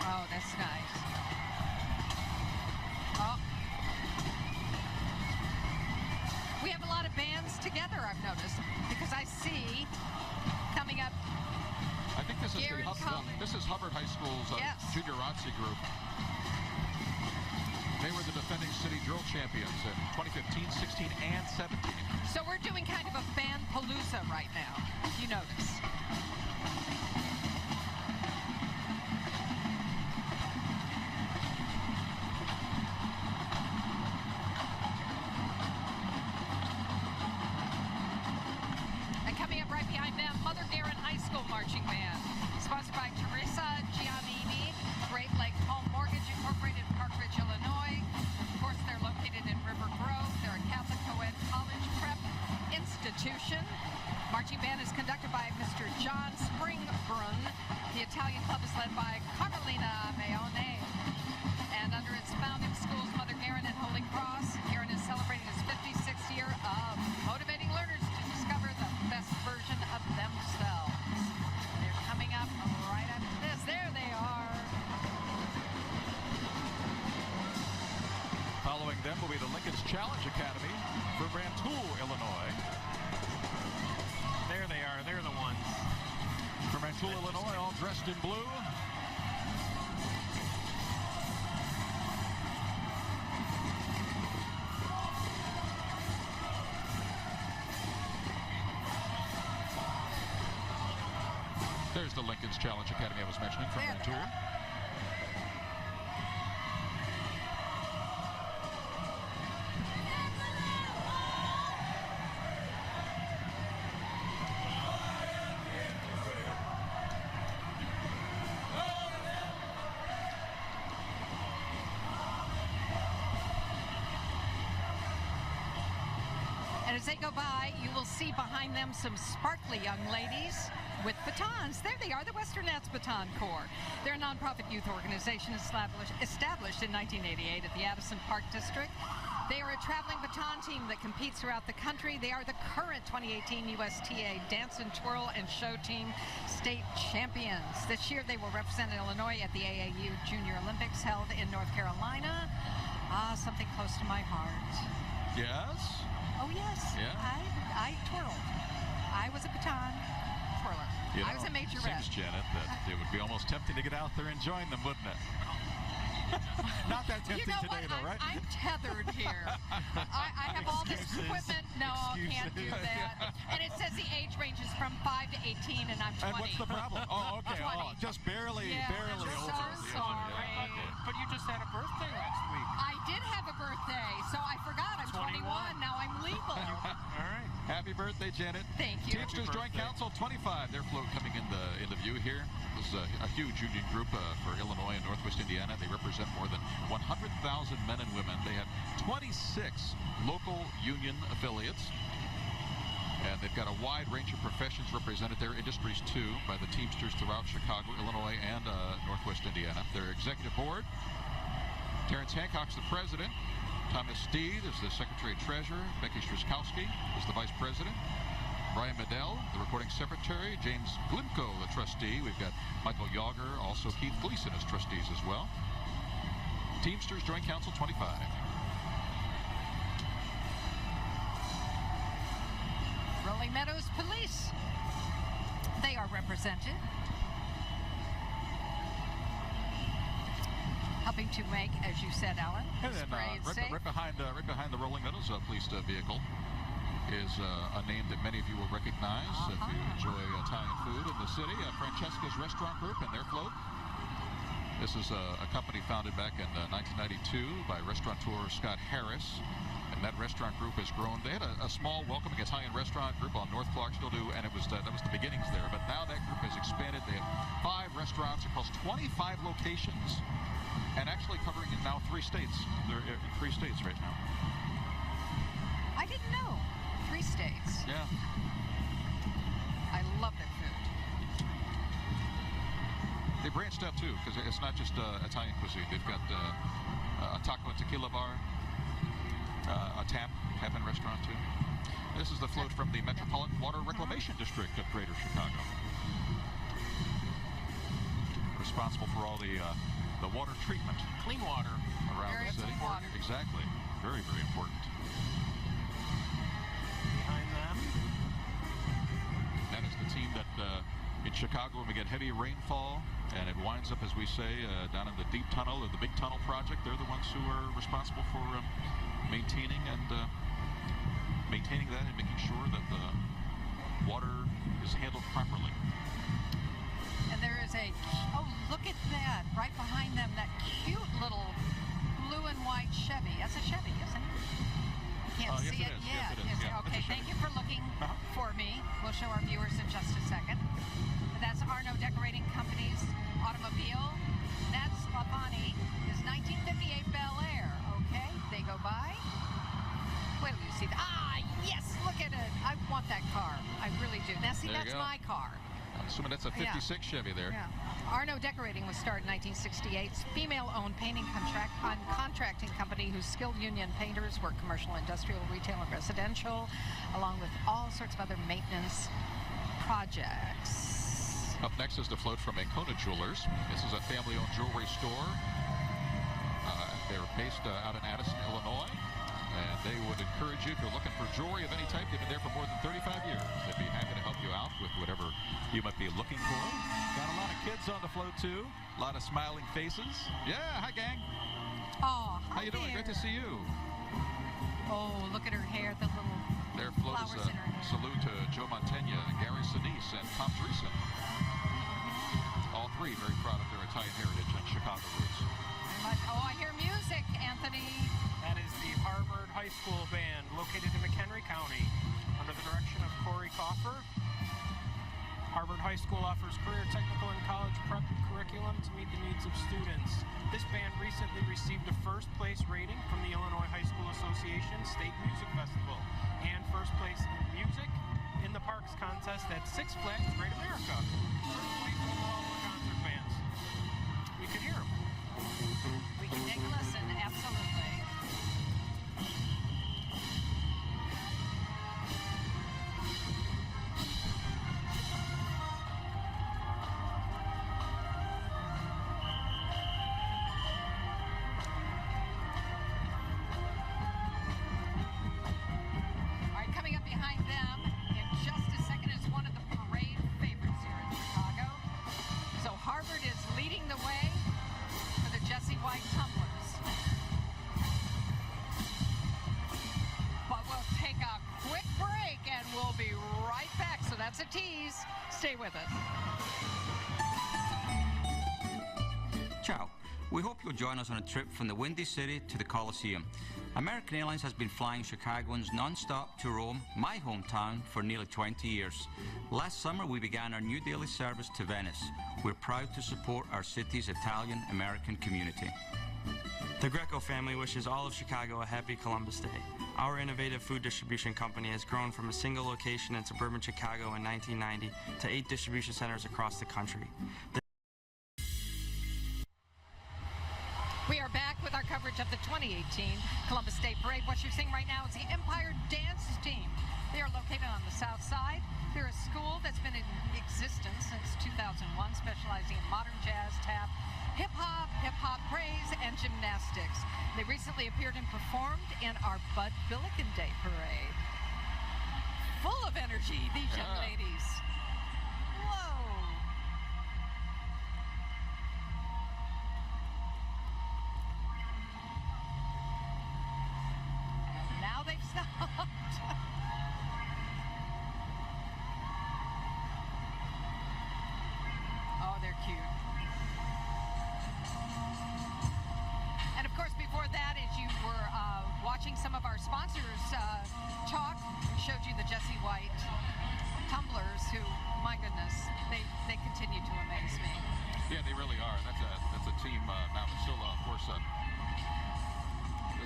Oh, that's nice. Oh. We have a lot of bands together, I've noticed, because I see coming up. I think this is Hubbard High School's junior ROTC group. They were the defending city drill champions in 2015, 16, and 17. So we're doing kind of a fan palooza right now, if you notice. And coming up right behind them, Mother Guerin High School Marching Band, sponsored by Teresa Giannini, Great Lake Home Mortgage Incorporated, Park Ridge, Illinois. Of course, they're located in River Grove. They're a Catholic co-ed college prep institution. Marching band is conducted by Mr. John Springbrunn. The Italian club is led by Carolina Meone. And under its founding schools, Mother Guerin and Holy Cross, Guerin is celebrating its 56th year of motivating learners to discover the best version of themselves. They're coming up right after this. There they are. Following them will be the Lincoln's Challenge Academy for Rantoul, Illinois. There they are. They're the ones. From Rantoul, Illinois, all dressed in blue. There's the Lincoln's Challenge Academy I was mentioning from Rantoul. And as they go by, you will see behind them some sparkly young ladies with batons. There they are, the Western Nats Baton Corps. They're a nonprofit youth organization established in 1988 at the Addison Park District. They are a traveling baton team that competes throughout the country. They are the current 2018 USTA Dance and Twirl and Show Team state champions. This year they will represent Illinois at the AAU Junior Olympics held in North Carolina. Something close to my heart. Yes? Oh, yes. Yeah. I twirled. I was a baton twirler. You know, I was a majorette. Seems, Janet, that it would be almost tempting to get out there and join them, wouldn't it? Not that tempting today, though, right? I'm tethered here. I have all this equipment. No, can't do that. And it says the age range is from 5 to 18, and I'm 20. And what's the problem? Oh, okay. 20. Oh, just barely Yeah, over. I'm so sorry. But you just had a birthday last week. I did have a birthday, so I forgot. I'm 21. Now I'm legal. All right. Happy birthday, Janet. Thank you. Teamsters Joint Council 25. Their float coming in the view here. This is a huge union group for Illinois and Northwest Indiana. They represent more than 100,000 men and women. They have 26 local union affiliates. And they've got a wide range of professions represented there, industries too, by the Teamsters throughout Chicago, Illinois, and Northwest Indiana. Their executive board, Terrence Hancock's the president. Thomas Steed is the secretary-treasurer. Becky Strzyzkowski is the vice president. Brian Medell, the recording secretary. James Glimko, the trustee. We've got Michael Yager, also Keith Gleason as trustees as well. Teamsters Joint Council 25. Rolling Meadows Police. They are represented. Helping to make, as you said, Alan, And then right behind the Rolling Meadows police vehicle is a name that many of you will recognize if you enjoy Italian food in the city. Francesca's Restaurant Group and their float. This is a company founded back in 1992 by restaurateur Scott Harris. And that restaurant group has grown. They had a small welcoming Italian restaurant group on North Clark, still do, and that was the beginnings there. But now that group has expanded. They have 5 restaurants across 25 locations, and actually covering now 3 states. They're in 3 states right now. I didn't know. 3 states. Yeah. I love their food. They branched out too, because it's not just Italian cuisine. They've got a taco and tequila bar. A tap-in restaurant too. This is the float from the Metropolitan Water Reclamation District of Greater Chicago. Responsible for all the water treatment. Clean water. Around the city. Water. Exactly. Very, very important. Behind them. That is the team that in Chicago, when we get heavy rainfall and it winds up, as we say, down in the deep tunnel or the big tunnel project, they're the ones who are responsible for maintaining that and making sure that the water is handled properly. And there is oh, look at that. Right behind them, that cute little blue and white Chevy. That's a Chevy, isn't it? You can't see it yet. Yes, it is. Yeah, okay, thank you for looking for me. We'll show our viewers in just a second. That's Arno Decorating Company's automobile. That's Labani. Is 1958 Bel Air. Okay, they go by. Wait till you see that. Ah, yes, look at it. I want that car. I really do. Now, see, There you that's go. my car. I'm assuming that's a 56 Chevy there. Yeah. Arno Decorating was started in 1968. It's a female-owned painting contracting company whose skilled union painters work commercial, industrial, retail, and residential, along with all sorts of other maintenance projects. Up next is the float from Ancona Jewelers. This is a family-owned jewelry store. They're based out in Addison, Illinois. And they would encourage you, if you're looking for jewelry of any type, they've been there for more than 35 years. They'd be happy to help you out with whatever you might be looking for. Got a lot of kids on the float, too. A lot of smiling faces. Yeah, hi, gang. Oh, How you doing? Good to see you. Oh, look at her hair, the little Their float is flowers a in her hair. salute to Joe Mantegna, Gary Sinise, and Tom Dreesen. All 3 very proud of their Italian heritage and Chicago roots. Oh, I hear music, Anthony. That is the Harvard High School Band, located in McHenry County, under the direction of Corey Coffer. Harvard High School offers career, technical, and college prep curriculum to meet the needs of students. This band recently received a first-place rating from the Illinois High School Association State Music Festival and first place in music in the Parks contest at Six Flags Great America. First place in all the concert bands. We can hear them. We can take a listen, absolutely. All right, coming up behind them in just a second is one of the parade favorites here in Chicago. So Harvard is leading the way for the Jesse White Tumblers. a tease. Stay with us. Ciao. We hope you'll join us on a trip from the Windy City to the Coliseum. American Airlines has been flying Chicagoans non-stop to Rome, my hometown, for nearly 20 years. Last summer, we began our new daily service to Venice. We're proud to support our city's Italian-American community. The Greco family wishes all of Chicago a happy Columbus Day. Our innovative food distribution company has grown from a single location in suburban Chicago in 1990 to 8 distribution centers across the country. We are back with our coverage of the 2018 Columbus Day Parade. What you're seeing right now is the Empire Dance Team. They are located on the south side. They're a school that's been in existence since 2001, specializing in modern jazz, tap, hip-hop praise, and gymnastics. They recently appeared and performed in our Bud Billiken Day Parade. Full of energy, these young ladies. Whoa! Now they've stopped. Oh, they're cute. And of course, before that, as you were watching some of our sponsors talk, we showed you the Jesse White tumblers who, my goodness, they continue to amaze me. Yeah, they really are. That's a team now. Still, of course, the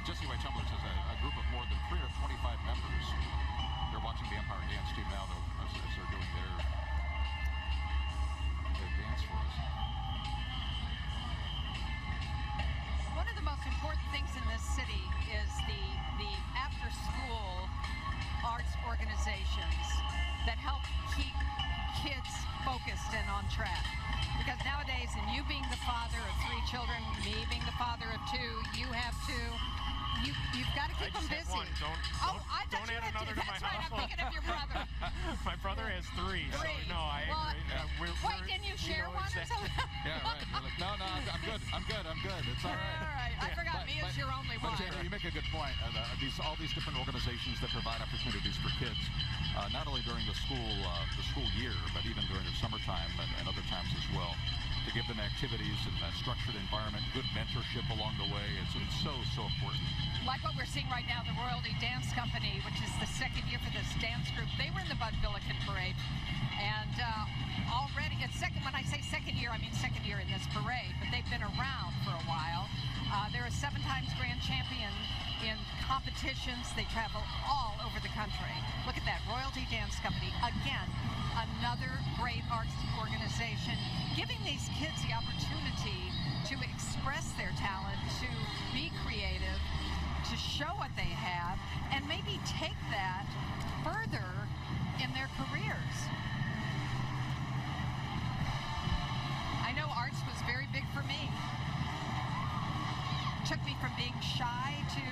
Jesse White Tumblers is a group of more than 325 members. They're watching the Empire Dance Team now, though, as they're doing their dance for us. One of the most important things in this city is the after-school arts organizations that help keep kids focused and on track. Because nowadays, and you being the father of 3 children, me being the father of 2, you have 2. You've got to keep them busy. One. I thought you had another 2. to That's my right. household. I'm thinking of your brother. My brother has 3, so no, I agree. Wait, didn't you share one or something? Yeah, right. You're like, no, I'm good. It's all right. All right. I forgot me as your only one. But Jana, you make a good point. All these different organizations that provide opportunities for kids, not only during the school year, but even during the summertime and other times as well, to give them activities and a structured environment, good mentorship along the way. It's so important. Like what we're seeing right now, the Royalty Dance Company, which is the 2nd year for this dance group, they were in the Bud Billiken Parade. And already, it's second. When I say 2nd year, I mean 2nd year in this parade, but they've been around for a while. They're a 7 times grand champion in competitions. They travel all over the country. Look at that, Royalty Dance Company. Again, another great arts organization, giving these kids the opportunity to express their talent, to be creative, to show what they have, and maybe take that further in their careers. I know arts was very big for me. Took me from being shy to...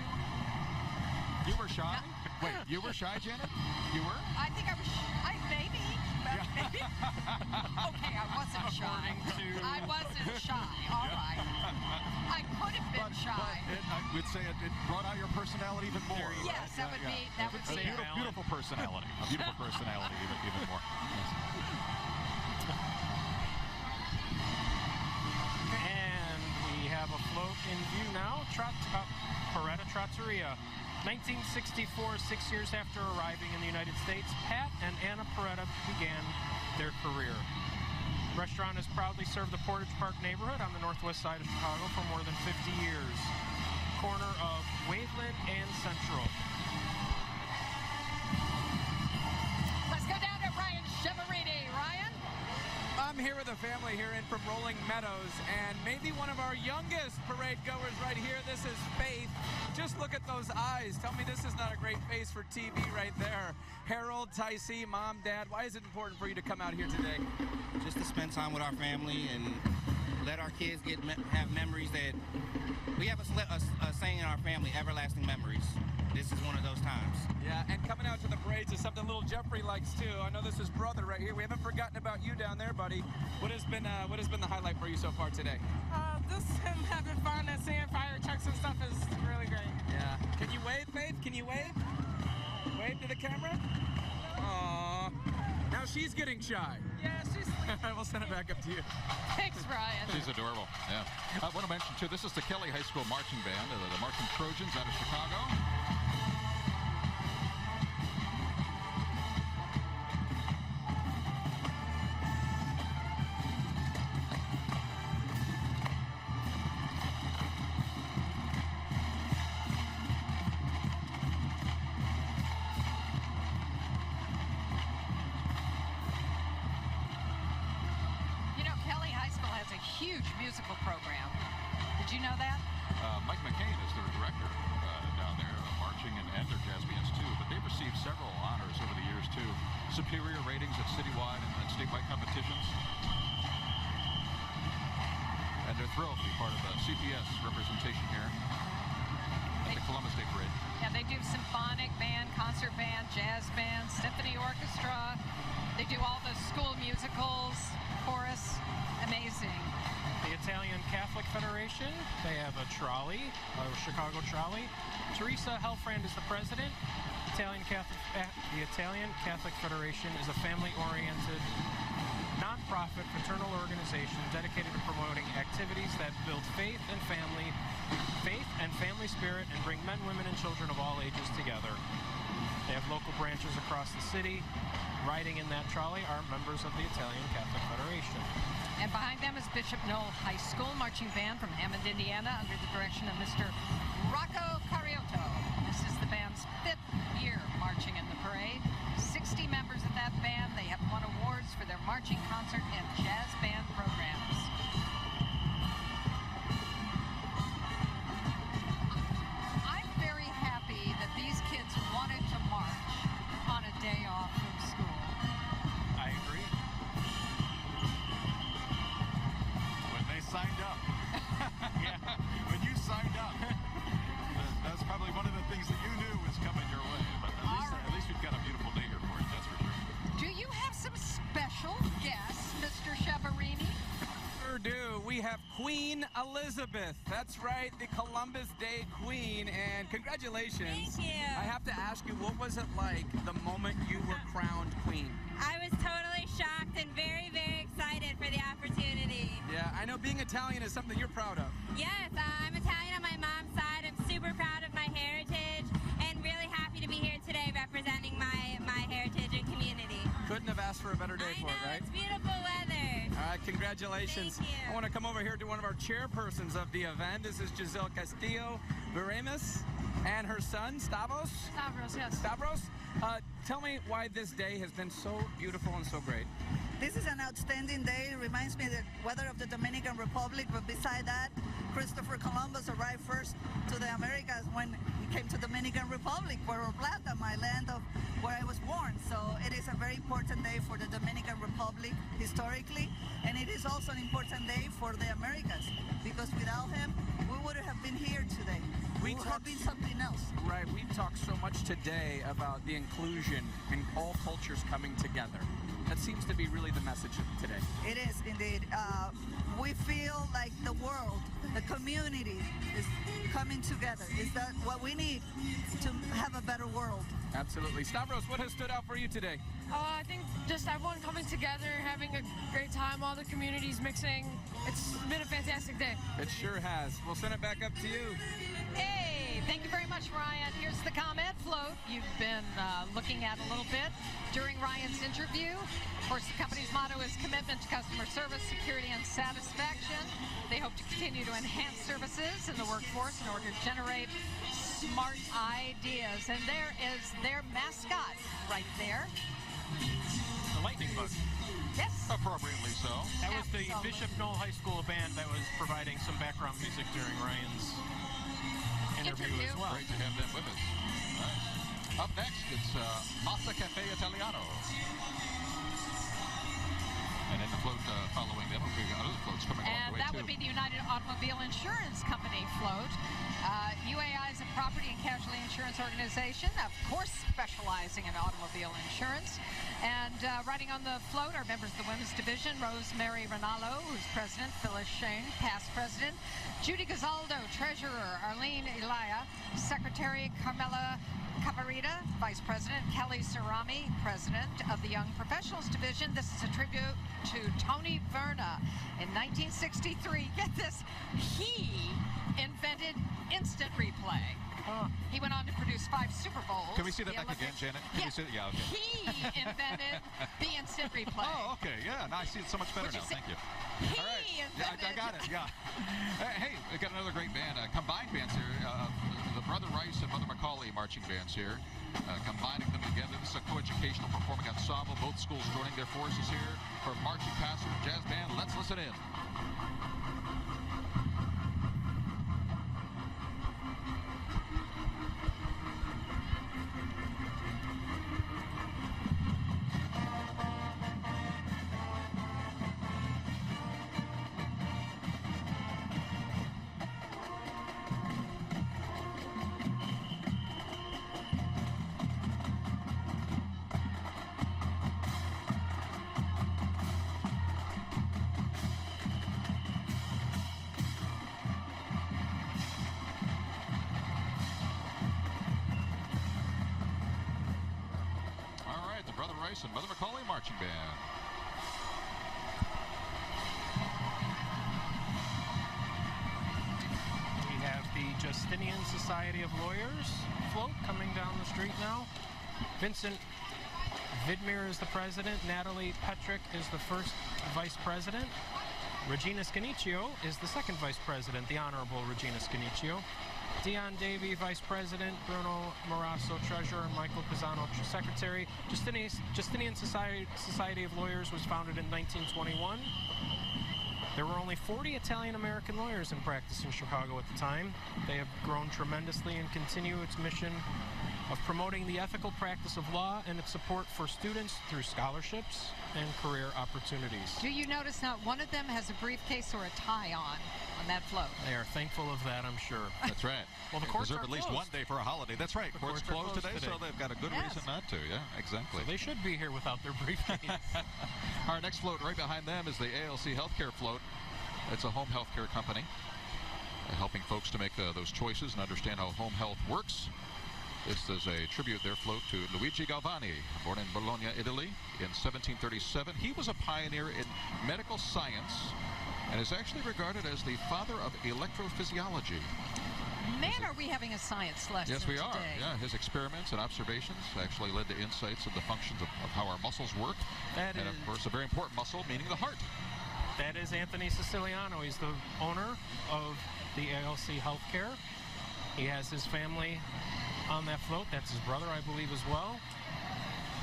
You were shy? Wait, you were shy, Janet? You were? I think I was maybe. Maybe. Okay, I wasn't shy. I wasn't shy. All right. I could have been shy. I would say it brought out your personality even more. Yes, that would be. That would be beautiful personality. A beautiful personality, even more. And we have a float in view now. Paretta Trattoria. 1964, 6 years after arriving in the United States, Pat and Anna Paretta began their career. The restaurant has proudly served the Portage Park neighborhood on the northwest side of Chicago for more than 50 years. Corner of Waveland and Central. Let's go down to Ryan Cheverini. Ryan? I'm here with a family here in from Rolling Meadows, and maybe one of our youngest parade goers right here. This is Faith. Just look at those eyes. Tell me this is not a great face for TV right there. Harold, Tycee, Mom, Dad, why is it important for you to come out here today? Just to spend time with our family and let our kids have memories that we have a saying in our family, everlasting memories. This is one of those times. Yeah, and coming out to the parades is something little Jeffrey likes too. I know this is brother right here. We haven't forgotten about you down there, buddy. What has been the highlight for you so far today? Just having fun and seeing fire trucks and stuff is really great. Yeah. Can you wave, Faith? Can you wave? Wave to the camera. Aww. Now Now she's getting shy. Yeah, she's. We'll send it back up to you. Thanks, Ryan. She's adorable. Yeah. I want to mention, too, this is the Kelly High School Marching Band, the Marching Trojans out of Chicago. Huge musical program. Did you know that? Mike McCain is their director down there, marching and their jazz bands too. But they've received several honors over the years too. Superior ratings at citywide and statewide competitions. And they're thrilled to be part of the CPS representation here at the Columbus Day Parade. Yeah, they do symphonic band, concert band, jazz band, symphony orchestra. They do all the school musicals, chorus. Amazing. The Italian Catholic Federation, they have a trolley, a Chicago trolley. Teresa Helfrand is the president. The Italian Catholic Federation is a family-oriented, non-profit fraternal organization dedicated to promoting activities that build faith and family spirit and bring men, women, and children of all ages together. They have local branches across the city. Riding in that trolley are members of the Italian Catholic Federation. And behind them is Bishop Knoll High School Marching Band from Hammond, Indiana, under the direction of Mr. Rocco Cariotto. This is the band's 5th year marching in the parade. 60 members of that band. They have won awards for their marching concert and jazz band programs. I'm very happy that these kids wanted to march on a day off from school. I agree. Signed up. Yeah, when you signed up, that's probably one of the things that you knew was coming your way. But at least we've got a beautiful day here for it, that's for sure. Do you have some special guests, Mr. Chiaverini? Sure do. We have Queen Elizabeth. That's right, the Columbus Day Queen. And congratulations. Thank you. I have to ask you, what was it like the moment you were crowned queen? I was totally shocked and very, very excited for the opportunity. Yeah, I know being Italian is something you're proud of. Yes, I'm Italian on my mom's side. I'm super proud of my heritage and really happy to be here today representing my heritage and community. Couldn't have asked for a better day for it, right? It's beautiful weather. All right, congratulations. Thank you. I want to come over here to one of our chairpersons of the event. This is Giselle Castillo Beremis and her son, Stavros. Stavros, yes. Stavros, tell me why this day has been so beautiful and so great. This is an outstanding day. It reminds me of the weather of the Dominican Republic, but beside that, Christopher Columbus arrived first to the Americas when he came to Dominican Republic, Puerto Plata, my land of where I was born. So it is a very important day for the Dominican Republic historically, and it is also an important day for the Americas, because without him, we wouldn't have been here today. We would have been something else. Right, we've talked so much today about the inclusion and all cultures coming together. That seems to be really the message of today. It is indeed. We feel like the world, the community is coming together. Is that what we need to have a better world? Absolutely. Stavros, what has stood out for you today? I think just everyone coming together, having a great time, all the communities mixing. It's been a fantastic day. It sure has. We'll send it back up to you. Hey, thank you very much, Ryan. Here's the comment float you've been looking at a little bit during Ryan's interview. Of course, the company's motto is commitment to customer service, security, and satisfaction. They hope to continue to enhance services in the workforce in order to generate smart ideas. And there is their mascot right there. The lightning bug. Yes. Appropriately so. That was the Bishop Knoll High School band that was providing some background music during Ryan's interview as well. Great to have them with us. Right. Up next, it's Masa Cafe Italiano. And then the float following them, we've got other floats coming along the way, And that would be the United Automobile Insurance Company float. UAI is a property and casualty insurance organization, of course specializing in automobile insurance. And riding on the float are members of the women's division, Rosemary Rinaldo, who's president, Phyllis Shane, past president, Judy Gazaldo, treasurer, Arlene Elia, secretary, Carmela Camarita, Vice President. Kelly Cerami, President of the Young Professionals Division. This is a tribute to Tony Verna. In 1963, get this, he invented instant replay. He went on to produce 5 Super Bowls. Can we see that back again, Janet? Can we see it? Yeah, okay. He invented the instant replay. Oh, okay, yeah. Now I see it so much better now. Thank you. All right. Yeah, I got it, yeah. Hey, we got another great band, combined bands here. The Brother Rice and Mother Macaulay marching bands here. Combining them together. This is a coeducational performing ensemble. Both schools joining their forces here for marching past the jazz band. Let's listen in. And Mother Macaulay Marching Band. We have the Justinian Society of Lawyers float coming down the street now. Vincent Vidmir is the president. Natalie Petrick is the first vice president. Regina Scaniccio is the second vice president, the Honorable Regina Scaniccio. Dion Davey, Vice President, Bruno Morasso, Treasurer, and Michael Pisano, Secretary. Justinian Society of Lawyers was founded in 1921. There were only 40 Italian-American lawyers in practice in Chicago at the time. They have grown tremendously and continue its mission of promoting the ethical practice of law and its support for students through scholarships and career opportunities. Do you notice not one of them has a briefcase or a tie on that float? They are thankful of that, I'm sure. That's right. Well, the courts deserve are at least closed. one day for a holiday. That's right. Courts closed today, so they've got a good reason not to. Yeah, exactly. So they should be here without their briefcase. Our next float right behind them is the ALC Healthcare float. It's a home healthcare company helping folks to make those choices and understand how home health works. This is a tribute, their float, to Luigi Galvani, born in Bologna, Italy in 1737. He was a pioneer in medical science and is actually regarded as the father of electrophysiology. Man, are we having a science lesson Yes, we are. today. Yeah, his experiments and observations actually led to insights into the functions of how our muscles work. And of course, a very important muscle, meaning the heart. That is Anthony Siciliano. He's the owner of the ALC Healthcare. He has his family on that float. That's his brother, I believe, as well.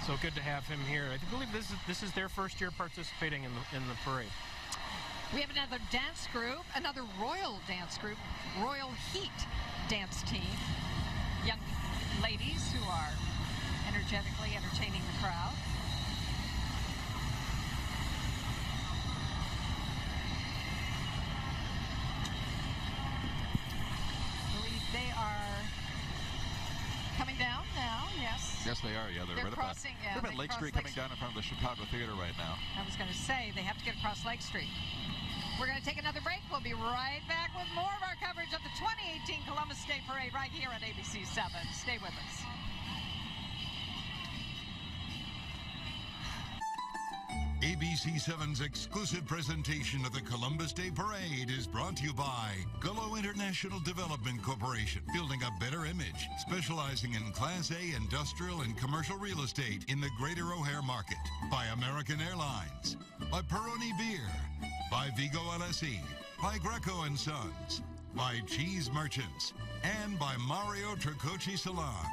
So good to have him here. I believe this is their first year participating in the parade. We have another dance group, another Royal dance group, Royal Heat dance team. Young ladies who are energetically entertaining the crowd. They are coming down now, yes. Yes, they are. Yeah, they're right crossing. They're at Lake Street, coming down in front of the Chicago Theater right now. I was going to say they have to get across Lake Street. We're going to take another break. We'll be right back with more of our coverage of the 2018 Columbus Day Parade right here on ABC 7. Stay with us. ABC7's exclusive presentation of the Columbus Day Parade is brought to you by Gullo International Development Corporation, building a better image, specializing in Class A industrial and commercial real estate in the Greater O'Hare market. By American Airlines. By Peroni Beer. By Vigo LSE. By Greco & Sons. By Cheese Merchants. And by Mario Tricocci Salons.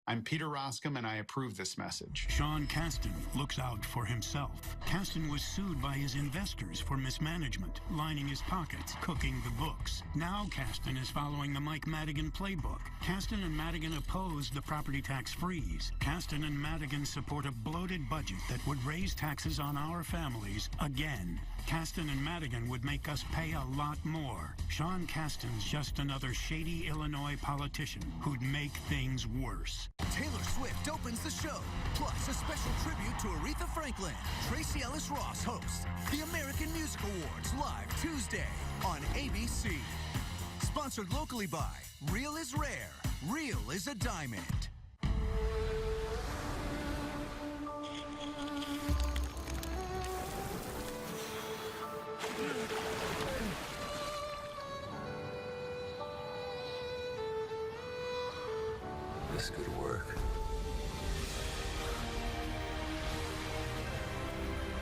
I'm Peter Roscom, and I approve this message. Sean Caston looks out for himself. Caston was sued by his investors for mismanagement, lining his pockets, cooking the books. Now Caston is following the Mike Madigan playbook. Caston and Madigan opposed the property tax freeze. Caston and Madigan support a bloated budget that would raise taxes on our families again. Caston and Madigan would make us pay a lot more. Sean Caston's just another shady Illinois politician who'd make things worse. Taylor Swift opens the show, plus a special tribute to Aretha Franklin. Tracy Ellis Ross hosts the American Music Awards live Tuesday on ABC. Sponsored locally by Real is Rare. Real is a diamond. This could work.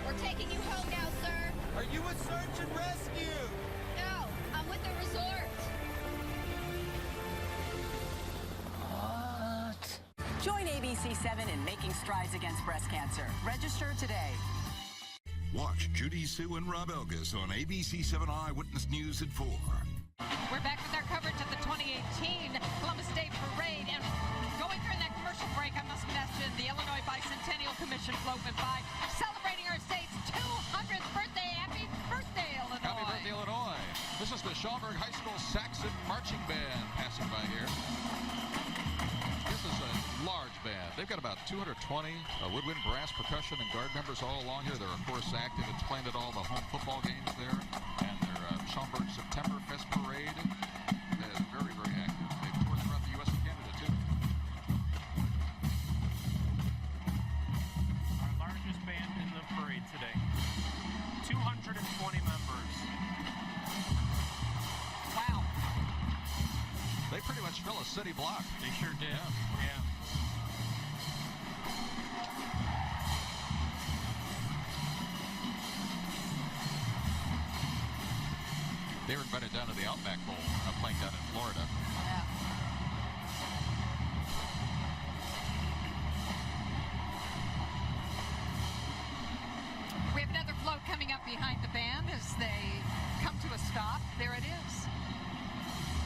We're taking you home now, sir. Are you a search and rescue? No, I'm with the resort. What? Join ABC7 in making strides against breast cancer. Register today. Watch Judy Sue and Rob Elgas on ABC7 Eyewitness News at 4. We're back with our coverage of the 2018 Columbus Day Parade. And going during that commercial break, I must mention the Illinois Bicentennial Commission float went by, celebrating our state's 200th birthday. Happy birthday, Illinois. Happy birthday, Illinois. This is the Schaumburg High School Saxon Marching Band passing by here. This is a large band. They've got about 220 woodwind, brass, percussion, and guard members all along here. They're, of course, active. It's playing at all the home football games there. And their Schaumburg September Fest Parade is very, very active. They've toured throughout the U.S. and Canada, too. Our largest band in the parade today. 220 members. Wow. They pretty much fill a city block. They sure did. Yeah. They were invited down to the Outback Bowl, playing down in Florida. Yeah. We have another float coming up behind the band as they come to a stop. There it is.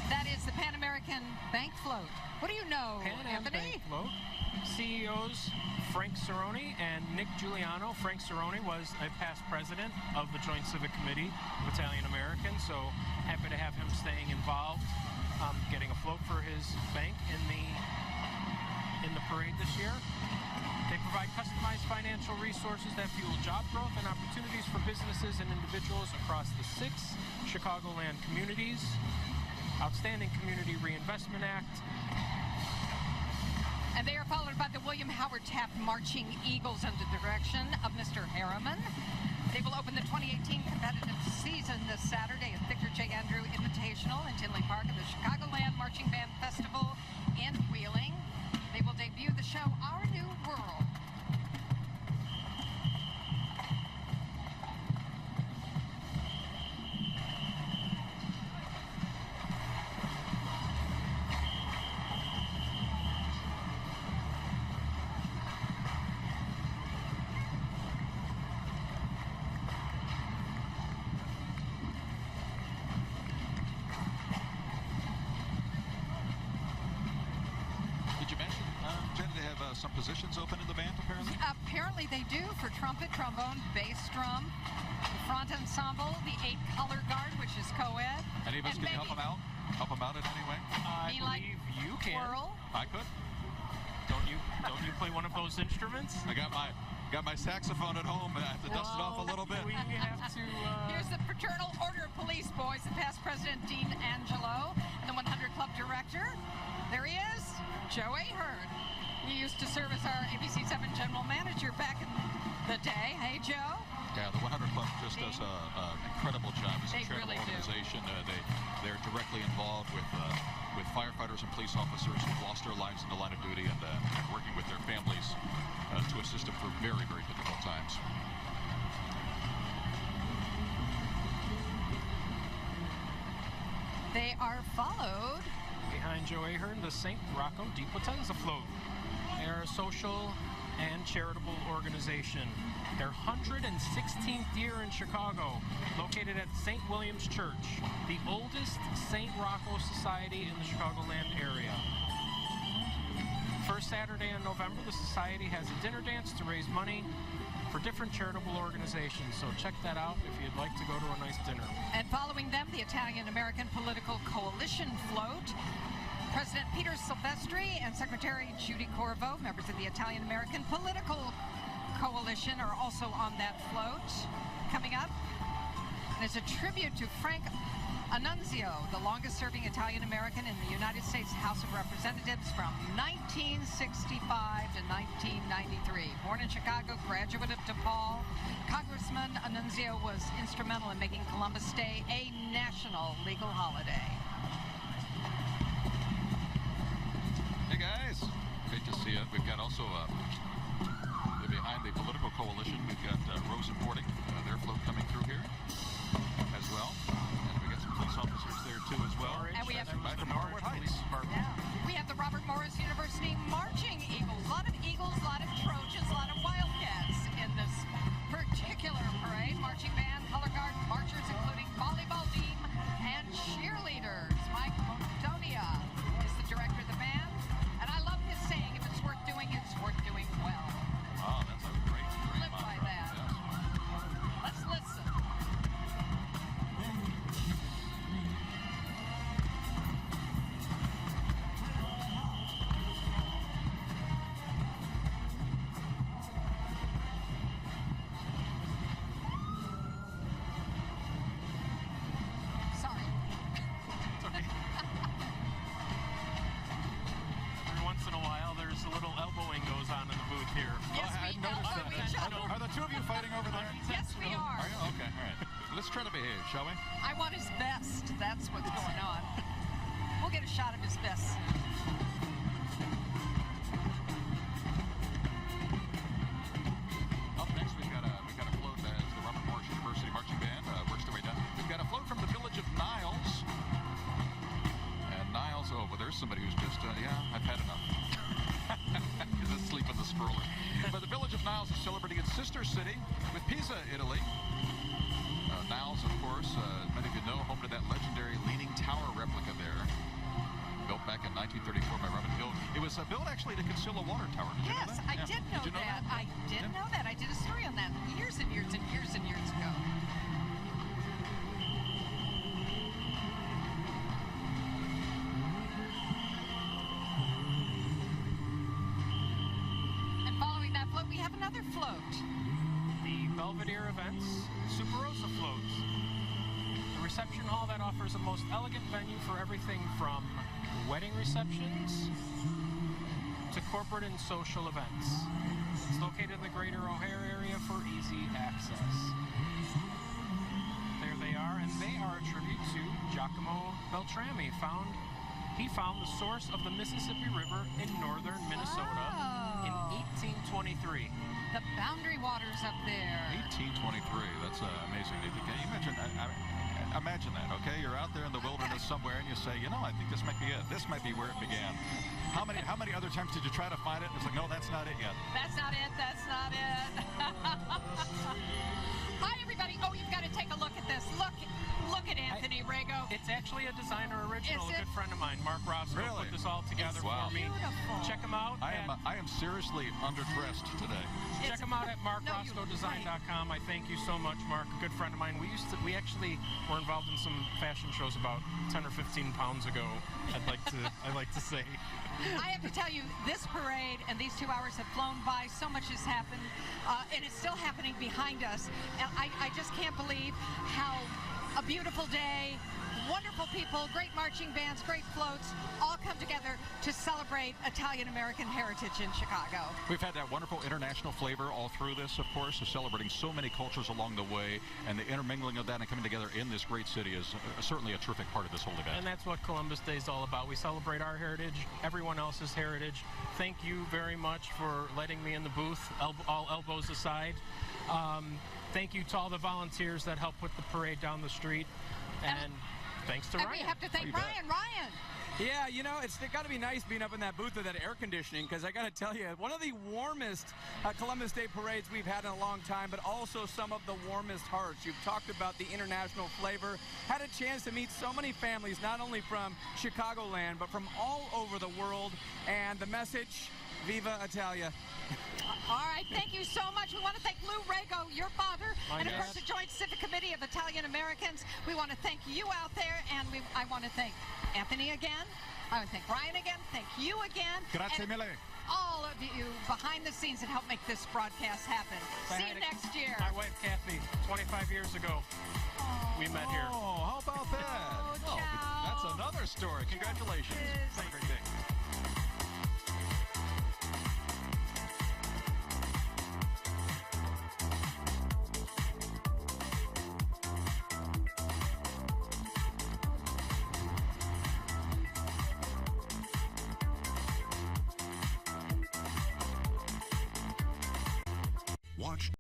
That is the Pan American Bank float. What do you know, Pan Am Anthony? Bank float. CEOs Frank Cerrone and Nick Giuliano. Frank Cerrone was a past president of the Joint Civic Committee of Italian Americans, so happy to have him staying involved, getting a float for his bank in the parade this year. They provide customized financial resources that fuel job growth and opportunities for businesses and individuals across the 6 Chicagoland communities. Outstanding Community Reinvestment Act. And they are followed by the William Howard Taft Marching Eagles under the direction of Mr. Harriman. They will open the 2018 competitive season this Saturday at Victor J. Andrew Invitational in Tinley Park at the Chicagoland Marching Band Festival in Wheeling. They will debut the show Our New World. Some positions open in the band, apparently? Apparently they do, for trumpet, trombone, bass drum, the front ensemble, the 8-color guard, which is co-ed. Any of us can help them out? Help them out in any way? I believe you can. Twirl. I could. Don't you play one of those instruments? I got my saxophone at home, but I have to dust it off a little bit. We have to. Here's the Fraternal Order of Police Boys, the past president Dean Angelo, and the 100 Club director. There he is, Joe Ahern. He used to serve as our ABC7 general manager back in the day. Hey, Joe. Yeah, the 100 Club just does an incredible job as a charitable really organization. They're directly involved with firefighters and police officers who've lost their lives in the line of duty and working with their families to assist them through very, very difficult times. They are followed. Behind Joe Ahern, the St. Rocco di Potenza float. They are a social and charitable organization. Their 116th year in Chicago, located at St. William's Church, the oldest St. Rocco society in the Chicagoland area. First Saturday in November, the society has a dinner dance to raise money for different charitable organizations. So check that out if you'd like to go to a nice dinner. And following them, the Italian American Political Coalition float. President Peter Silvestri and Secretary Judy Corvo, members of the Italian American Political Coalition, are also on that float. Coming up, and it's a tribute to Frank Annunzio, the longest-serving Italian-American in the United States House of Representatives from 1965 to 1993. Born in Chicago, graduate of DePaul, Congressman Annunzio was instrumental in making Columbus Day a national legal holiday. Hey guys, great to see you. We've got also behind the political coalition, we've got Rose Importing, their float coming through here as well. And we got some police officers there too as well. And we have back from Norwood Heights. We have the Robert Morris University Marching Eagles. A lot of Eagles, a lot of Trojans, a lot of Wildcats in this particular parade. Marching band, color guard, marchers, including volleyball team and cheerleaders. Mike Montonia is the director of the band. And I love his saying, if it's worth doing, it's worth doing well. Oh, that's a great Live by that. Yes. Let's listen. Sorry. It's okay. Every once in a while, there's a little elbowing goes on in the booth here. Yes, we elbow each other. Are the two of you fighting over there? Yes, we are. Are you? Okay, all right. Let's try to behave, shall we? I want his best. That's what's going on. We'll get a shot of his best. Up next, we've got a float as the Robert Morris University Marching Band works their way down. We've got a float from the village of Niles. And Niles, oh, well, there's somebody who's just, yeah, I've had enough. He's asleep in the stroller. But the village of Niles is celebrating its sister city with Pisa, Italy. Niles, of course, many of you know, home to that legendary Leaning Tower replica there. Built back in 1934 by Robin Hill. It was built actually to conceal a water tower. Did you know Yes, that? I Yeah. did know Did you know that. I did know that. I did a story on that years and years and years and years ago. And following that float, we have another float. The Belvedere Events Super Rosa float. The reception hall that offers a most elegant venue for everything from wedding receptions to corporate and social events. It's located in the greater O'Hare area for easy access. There they are, and they are a tribute to Giacomo Beltrami. He found the source of the Mississippi River in northern Minnesota in 1823. The boundary waters up there. 1823. That's amazing. Can you imagine? Imagine that, okay? You're out there in the wilderness somewhere, and you say, you know, I think this might be it. This might be where it began. How many other times did you try to find it? It's like, no, that's not it yet. That's not it. That's not it. Hi, everybody. Oh, you've got to take a look at this. Look at Anthony Rago. It's actually a designer original. Is A it? good friend of mine, Mark Roscoe, Really? put this all together Wow. for me. Beautiful. Check him out. I am seriously underdressed today. Check him out at markroscoedesign.com. I thank you so much, Mark. A good friend of mine. We actually were involved in some fashion shows about 10 or 15 pounds ago. I'd like to say. I have to tell you, this parade and these 2 hours have flown by. So much has happened, and it's still happening behind us. And I just can't believe how a beautiful day, wonderful people, great marching bands, great floats, all come together to celebrate Italian-American heritage in Chicago. We've had that wonderful international flavor all through this, of course, of celebrating so many cultures along the way, and the intermingling of that and coming together in this great city is certainly a terrific part of this whole event. And that's what Columbus Day is all about. We celebrate our heritage, everyone else's heritage. Thank you very much for letting me in the booth, all elbows aside. Thank you to all the volunteers that help put the parade down the street. And thanks to And Ryan. we have to thank Ryan. Ryan. Yeah, you know, it's got to be nice being up in that booth with that air conditioning, because I got to tell you, one of the warmest Columbus Day parades we've had in a long time, but also some of the warmest hearts. You've talked about the international flavor, had a chance to meet so many families, not only from Chicagoland, but from all over the world, and the message, Viva Italia. All right, thank you so much. We want to thank Lou Rago, your father, My and of dad. course the Joint Civic Committee of Italian Americans. We want to thank you out there, and I want to thank Anthony again. I want to thank Ryan again. Thank you again. Grazie and mille. all of you behind the scenes that help make this broadcast happen. Say See hi you to next year. My wife, Kathy, 25 years ago, we met here. Oh, how about that? another story. Congratulations. Have a great day. Watch